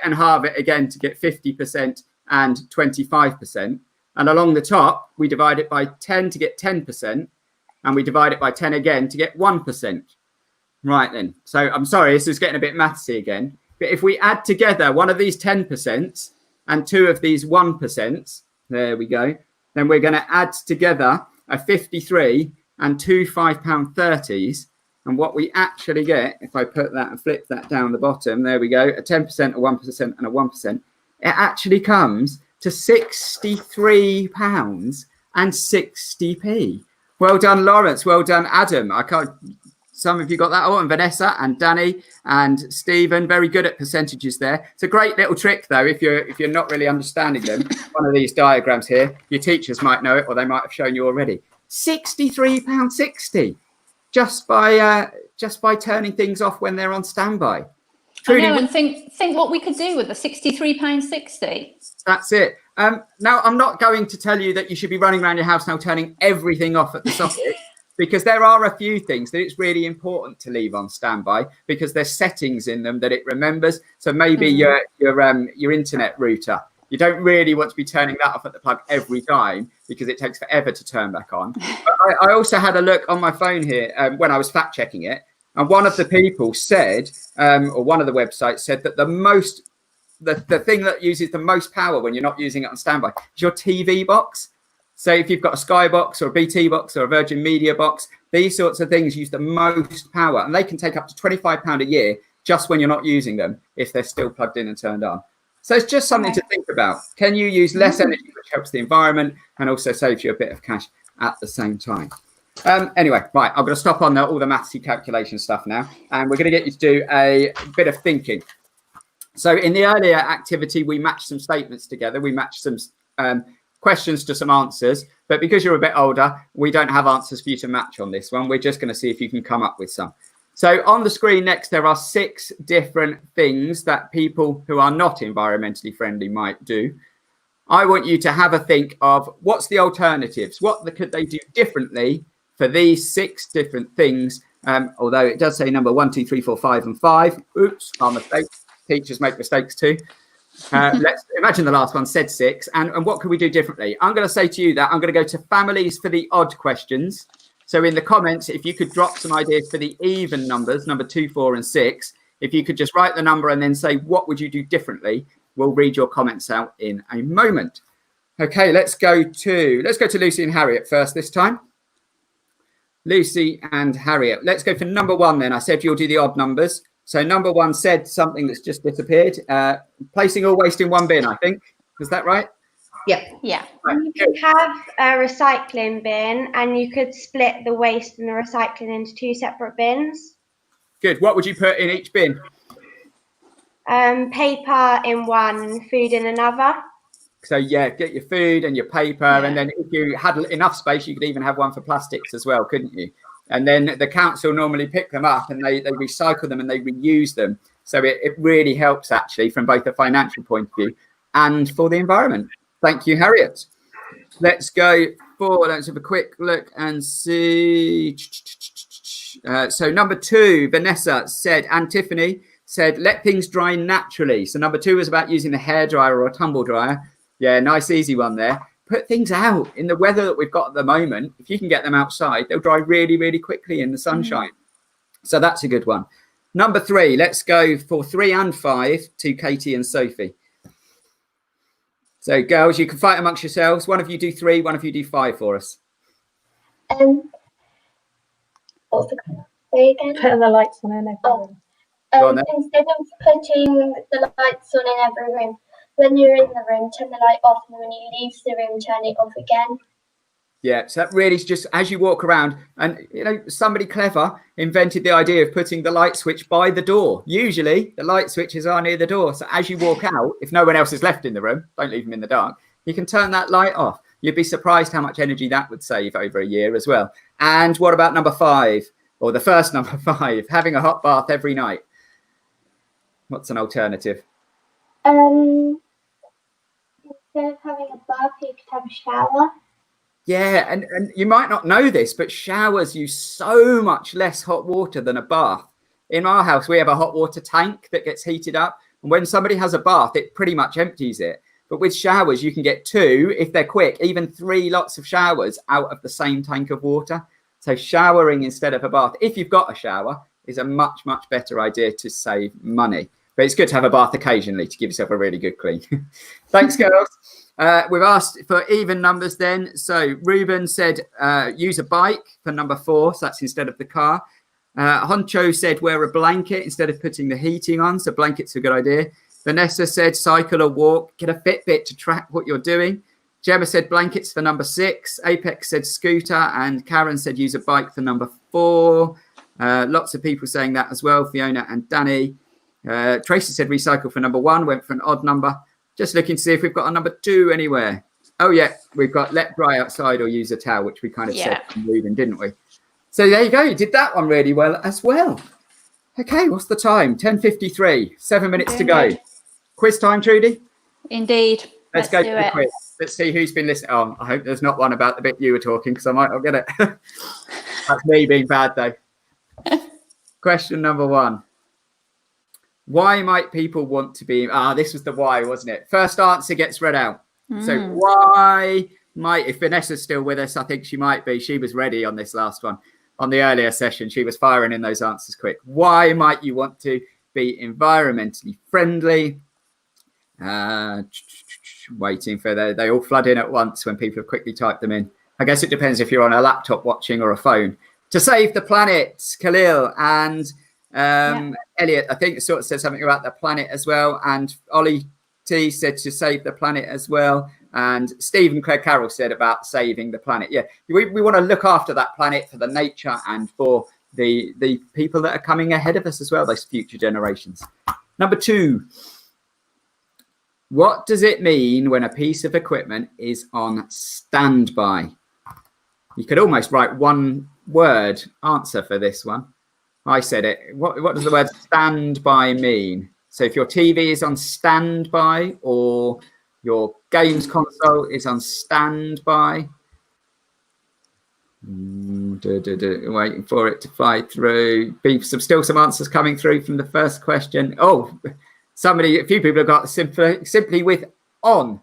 Speaker 2: again to get 50% and 25%. And along the top, we divide it by 10 to get 10%, and we divide it by 10 again to get 1%. Right then. So I'm sorry, this is getting a bit mathsy again. But if we add together one of these 10% and two of these 1%, there we go, then we're going to add together a 53 and two £5.30s. And what we actually get, if I put that and flip that down the bottom, there we go, a 10%, a 1% and a 1%, it actually comes to £63.60. Well done, Lawrence. Well done, Adam. Some of you got that. Oh, and Vanessa and Danny and Stephen, very good at percentages there. It's a great little trick, though, if you're not really understanding them. One of these diagrams here, your teachers might know it, or they might have shown you already. £63.60 just by turning things off when they're on standby.
Speaker 1: Trudi, I know, and think what we could do with the £63.60.
Speaker 2: That's it. Now, I'm not going to tell you that you should be running around your house now turning everything off at the socket. Because there are a few things that it's really important to leave on standby because there's settings in them that it remembers. So maybe your internet router, you don't really want to be turning that off at the plug every time because it takes forever to turn back on. But I also had a look on my phone here when I was fact checking it. And one of the people said, or one of the websites said that the thing that uses the most power when you're not using it on standby is your TV box. So if you've got a Sky box or a BT box or a Virgin Media box, these sorts of things use the most power, and they can take up to £25 a year just when you're not using them if they're still plugged in and turned on. So it's just something to think about. Can you use less energy, which helps the environment and also saves you a bit of cash at the same time? Anyway, right, I'm going to stop on all the mathsy calculation stuff now, and we're going to get you to do a bit of thinking. So in the earlier activity, we matched some statements together. We matched some questions to some answers, but because you're a bit older, we don't have answers for you to match on this one. We're just going to see if you can come up with some. So on the screen next, there are 6 different things that people who are not environmentally friendly might do. I want you to have a think of what's the alternatives? What could they do differently for these 6 different things? Although it does say number 1, 2, 3, 4, 5 and 5. Oops, our mistake. Teachers make mistakes too. Let's imagine the last one said 6. And what can we do differently? I'm going to say to you that I'm going to go to families for the odd questions. So in the comments, if you could drop some ideas for the even numbers, number 2, 4 and 6, if you could just write the number and then say, what would you do differently? We'll read your comments out in a moment. Okay, let's go to Lucy and Harriet first this time. Lucy and Harriet. Let's go for number 1 then. I said you'll do the odd numbers. So number 1 said something that's just disappeared. Placing all waste in one bin, I think. Is that right?
Speaker 5: Yeah.
Speaker 1: Yeah.
Speaker 2: Right.
Speaker 7: You could have a recycling bin and you could split the waste and the recycling into 2 separate bins.
Speaker 2: Good. What would you put in each bin?
Speaker 7: Paper in one and food in another.
Speaker 2: So yeah, get your food and your paper. Yeah. And then if you had enough space, you could even have one for plastics as well, couldn't you? And then the council normally pick them up and they recycle them and they reuse them. So it really helps actually from both a financial point of view and for the environment. Thank you, Harriet. Let's have a quick look and see. So number 2, Vanessa said, and Tiffany said, let things dry naturally. So number 2 was about using the hairdryer or a tumble dryer. Yeah, nice, easy one there. Put things out in the weather that we've got at the moment. If you can get them outside, they'll dry really, really quickly in the sunshine. So that's a good one. Number 3, let's go for 3 and 5 to Katie and Sophie. So girls, you can fight amongst yourselves. One of you do 3, one of you do 5 for us.
Speaker 6: Putting
Speaker 8: the lights on in every room.
Speaker 6: Instead of putting the lights on in every room, when you're in the room, turn the light off, and when you leave the room, turn it off again.
Speaker 2: Yeah, so that really is just as you walk around, and somebody clever invented the idea of putting the light switch by the door. Usually the light switches are near the door, so as you walk out, if no one else is left in the room, don't leave them in the dark, you can turn that light off. You'd be surprised how much energy that would save over a year as well. And what about number 5, or the first number 5, having a hot bath every night? What's an alternative?
Speaker 6: Instead of having a bath, you could have a shower.
Speaker 2: Yeah, and you might not know this, but showers use so much less hot water than a bath. In our house, we have a hot water tank that gets heated up. And when somebody has a bath, it pretty much empties it. But with showers, you can get 2, if they're quick, even 3 lots of showers out of the same tank of water. So showering instead of a bath, if you've got a shower, is a much, much better idea to save money. But it's good to have a bath occasionally to give yourself a really good clean. Thanks, girls. We've asked for even numbers then. So Ruben said use a bike for number 4. So that's instead of the car. Honcho said wear a blanket instead of putting the heating on. So blanket's a good idea. Vanessa said cycle or walk. Get a Fitbit to track what you're doing. Gemma said blankets for number 6. Apex said scooter. And Karen said use a bike for number 4. Lots of people saying that as well. Fiona and Danny. Tracy said recycle for number 1, went for an odd number. Just looking to see if we've got a number 2 anywhere. Oh, yeah, we've got let dry outside or use a towel, which we kind of said moving, didn't we? So there you go. You did that one really well as well. Okay, what's the time? 10:53, 7 minutes to go. Quiz time, Trudi?
Speaker 1: Indeed.
Speaker 2: Let's go to the quiz. Let's see who's been listening. Oh, I hope there's not one about the bit you were talking because I might not get it. That's me being bad, though. Question number 1. Why might people want to be... this was the why, wasn't it? First answer gets read out. So why might... If Vanessa's still with us, I think she might be. She was ready on this last one. On the earlier session, she was firing in those answers quick. Why might you want to be environmentally friendly? Waiting for they all flood in at once when people have quickly typed them in. I guess it depends if you're on a laptop watching or a phone. To save the planet, Khalil and... Elliot, I think, sort of said something about the planet as well. And Ollie T said to save the planet as well. And Stephen Claire Carroll said about saving the planet. Yeah, we want to look after that planet for the nature and for the people that are coming ahead of us as well, those future generations. Number 2. What does it mean when a piece of equipment is on standby? You could almost write one word answer for this one. I said it. What does the word standby mean? So if your TV is on standby or your games console is on standby, waiting for it to fly through. Still some answers coming through from the first question. Oh, a few people have got simply with on.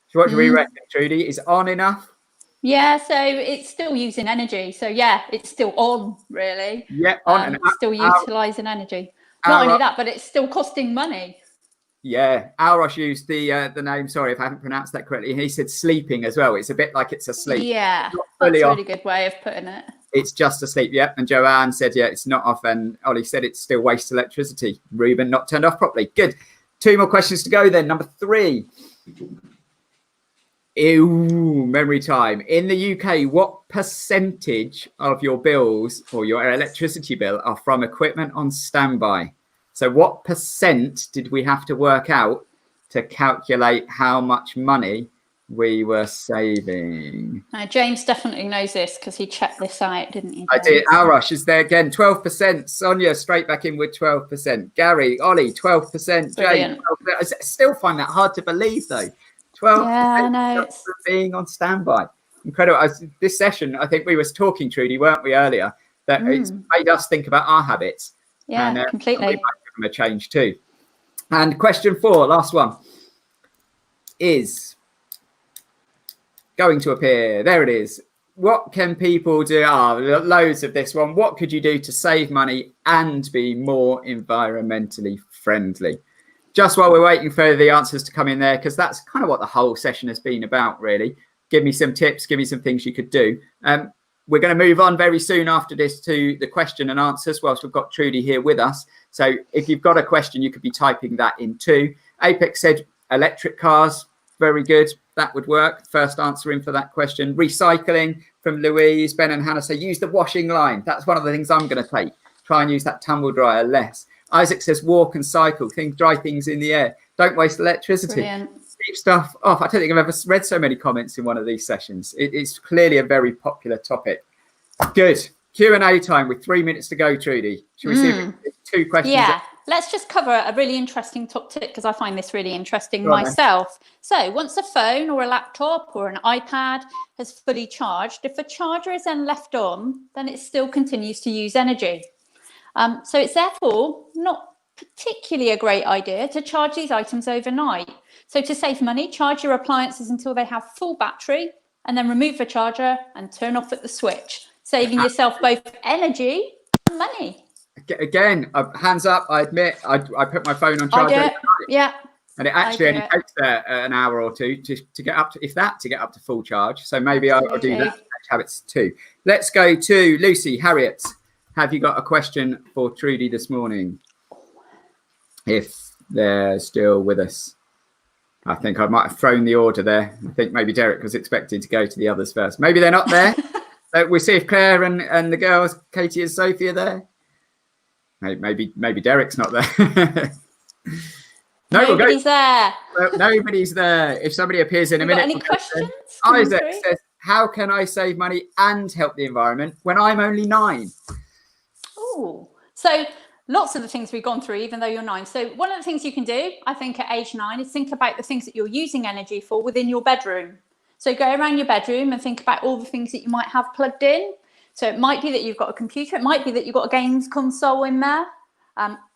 Speaker 2: So what do we reckon, Trudi? Is on enough?
Speaker 1: Yeah, so it's still using energy. So yeah, it's still on, really.
Speaker 2: Yeah, on and
Speaker 1: still utilising energy. Not only that, but it's still costing money.
Speaker 2: Yeah, Alrosh used the name. Sorry if I haven't pronounced that correctly. He said sleeping as well. It's a bit like it's asleep.
Speaker 1: Yeah, that's a really good way of putting it.
Speaker 2: It's just asleep. Yep. And Joanne said, yeah, it's not off. And Ollie said it's still waste electricity. Ruben not turned off properly. Good. 2 more questions to go then. Number 3. Memory time. In the UK, what percentage of your bills or your electricity bill are from equipment on standby? So what percent did we have to work out to calculate how much money we were saving?
Speaker 1: James definitely knows this because he checked this out, didn't he?
Speaker 2: I did. Alrush is there again. 12%. Sonia straight back in with 12%. Gary, Ollie, 12%. James, 12%. I still find that hard to believe though. 12% being on standby. Incredible. This session, I think we was talking, Trudi, weren't we, earlier, that it's made us think about our habits.
Speaker 1: Yeah,
Speaker 2: and,
Speaker 1: completely.
Speaker 2: We might give them a change too. And question 4, last one, is going to appear. There it is. What can people do? Loads of this one. What could you do to save money and be more environmentally friendly? Just while we're waiting for the answers to come in there, because that's kind of what the whole session has been about, really. Give me some tips, give me some things you could do. We're going to move on very soon after this to the question and answers whilst we've got Trudi here with us. So if you've got a question, you could be typing that in too. Apex said electric cars, very good. That would work. First answer in for that question. Recycling from Louise. Ben and Hannah say use the washing line. That's one of the things I'm going to take. Try and use that tumble dryer less. Isaac says walk and cycle, dry things in the air. Don't waste electricity.
Speaker 1: Brilliant.
Speaker 2: Keep stuff off. I don't think I've ever read so many comments in one of these sessions. It's clearly a very popular topic. Good. Q&A time with 3 minutes to go, Trudi. Should we see 2 questions?
Speaker 1: Yeah, let's just cover a really interesting topic because I find this really interesting myself. So once a phone or a laptop or an iPad has fully charged, if the charger is then left on, then it still continues to use energy. So it's therefore not particularly a great idea to charge these items overnight. So to save money, charge your appliances until they have full battery and then remove the charger and turn off at the switch, saving yourself both energy and money.
Speaker 2: Again, hands up. I admit, I put my phone on charge.
Speaker 1: I do it. Yeah.
Speaker 2: And it actually only
Speaker 1: it.
Speaker 2: takes an hour or two to get up to, if that, to get up to full charge. So maybe I'll do that. Habits too. Let's go to Lucy. Harriet, have you got a question for Trudi this morning? If they're still with us. I think I might have thrown the order there. I think maybe Derek was expecting to go to the others first. Maybe they're not there. We'll see if Claire and the girls, Katie and Sophie, are there. Maybe Derek's not there. No,
Speaker 1: nobody's there.
Speaker 2: Nobody's there. If somebody appears in a minute.
Speaker 1: Any questions?
Speaker 2: Isaac says, how can I save money and help the environment when I'm only 9?
Speaker 1: Oh, so lots of the things we've gone through, even though you're 9. So one of the things you can do, I think, at age 9 is think about the things that you're using energy for within your bedroom. So go around your bedroom and think about all the things that you might have plugged in. So it might be that you've got a computer. It might be that you've got a games console in there.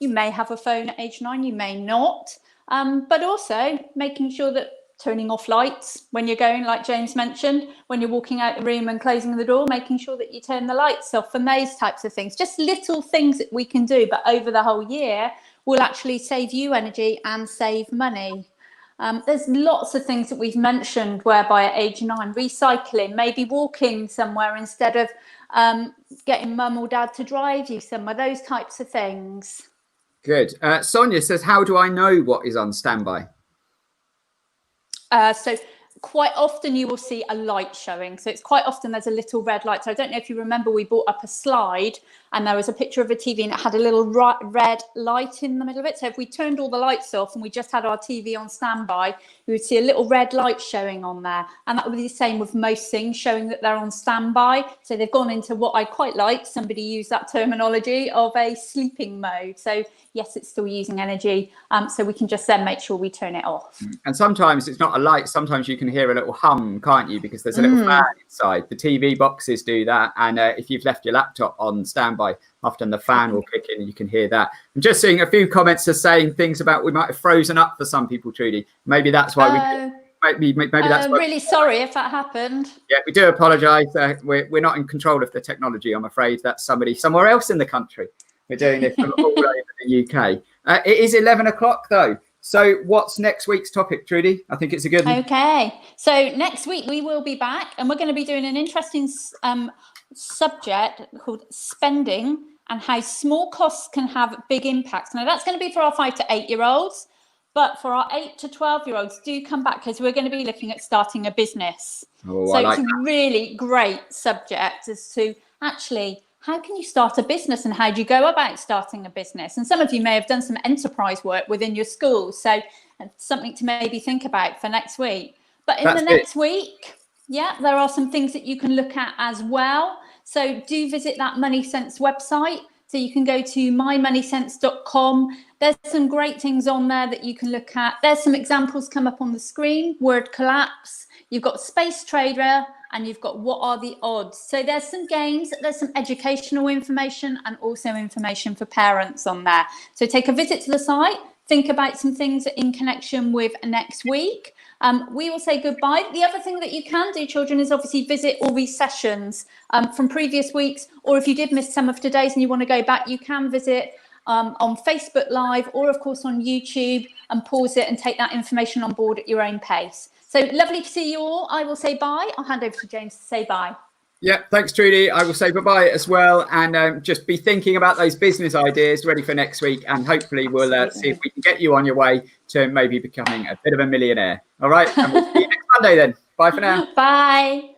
Speaker 1: You may have a phone at age 9, you may not. But also making sure that turning off lights when you're going, like James mentioned, when you're walking out the room and closing the door, making sure that you turn the lights off and those types of things. Just little things that we can do, but over the whole year will actually save you energy and save money. There's lots of things that we've mentioned whereby at age 9, recycling, maybe walking somewhere instead of getting mum or dad to drive you somewhere, those types of things.
Speaker 2: Good. Sonia says, how do I know what is on standby?
Speaker 1: So quite often you will see a light showing. So it's quite often there's a little red light. So I don't know if you remember, we brought up a slide and there was a picture of a TV and it had a little red light in the middle of it. So if we turned all the lights off and we just had our TV on standby, you would see a little red light showing on there. And that would be the same with most things, showing that they're on standby. So they've gone into what I quite like, somebody used that terminology, of a sleeping mode. So yes, it's still using energy. So we can just then make sure we turn it off.
Speaker 2: And sometimes it's not a light. Sometimes you can hear a little hum, can't you? Because there's a little fan inside. The TV boxes do that. And if you've left your laptop on standby, often the fan will kick in and you can hear that. I'm just seeing a few comments are saying things about we might have frozen up for some people, Trudi. Maybe that's why maybe that's why.
Speaker 1: Really sorry if that happened.
Speaker 2: Yeah, we do apologise. We're not in control of the technology, I'm afraid. That's somebody somewhere else in the country. We're doing this from all over the UK. It is 11 o'clock though. So what's next week's topic, Trudi? I think it's a good one.
Speaker 1: Okay. So next week we will be back and we're going to be doing an interesting subject called spending and how small costs can have big impacts. Now that's going to be for our 5 to 8 year olds, but for our 8 to 12 year olds, do come back because we're going to be looking at starting a business.
Speaker 2: Oh,
Speaker 1: so
Speaker 2: it's
Speaker 1: a really great subject as to actually how can you start a business and how do you go about starting a business? And some of you may have done some enterprise work within your schools. So something to maybe think about for next week. But in the next week, yeah, there are some things that you can look at as well. So do visit that MoneySense website. So you can go to mymoneysense.com. There's some great things on there that you can look at. There's some examples come up on the screen. Word collapse. You've got Space Trader and you've got What Are the Odds? So there's some games, there's some educational information and also information for parents on there. So take a visit to the site, think about some things in connection with next week. We will say goodbye. The other thing that you can do, children, is obviously visit all these sessions from previous weeks, or if you did miss some of today's and you want to go back, you can visit on Facebook Live or, of course, on YouTube and pause it and take that information on board at your own pace. So lovely to see you all. I will say bye. I'll hand over to James to say bye.
Speaker 2: Yeah, thanks, Trudi. I will say bye-bye as well. And just be thinking about those business ideas ready for next week. And hopefully we'll see if we can get you on your way to maybe becoming a bit of a millionaire. All right. And we'll see you next Monday then. Bye for now.
Speaker 1: Bye.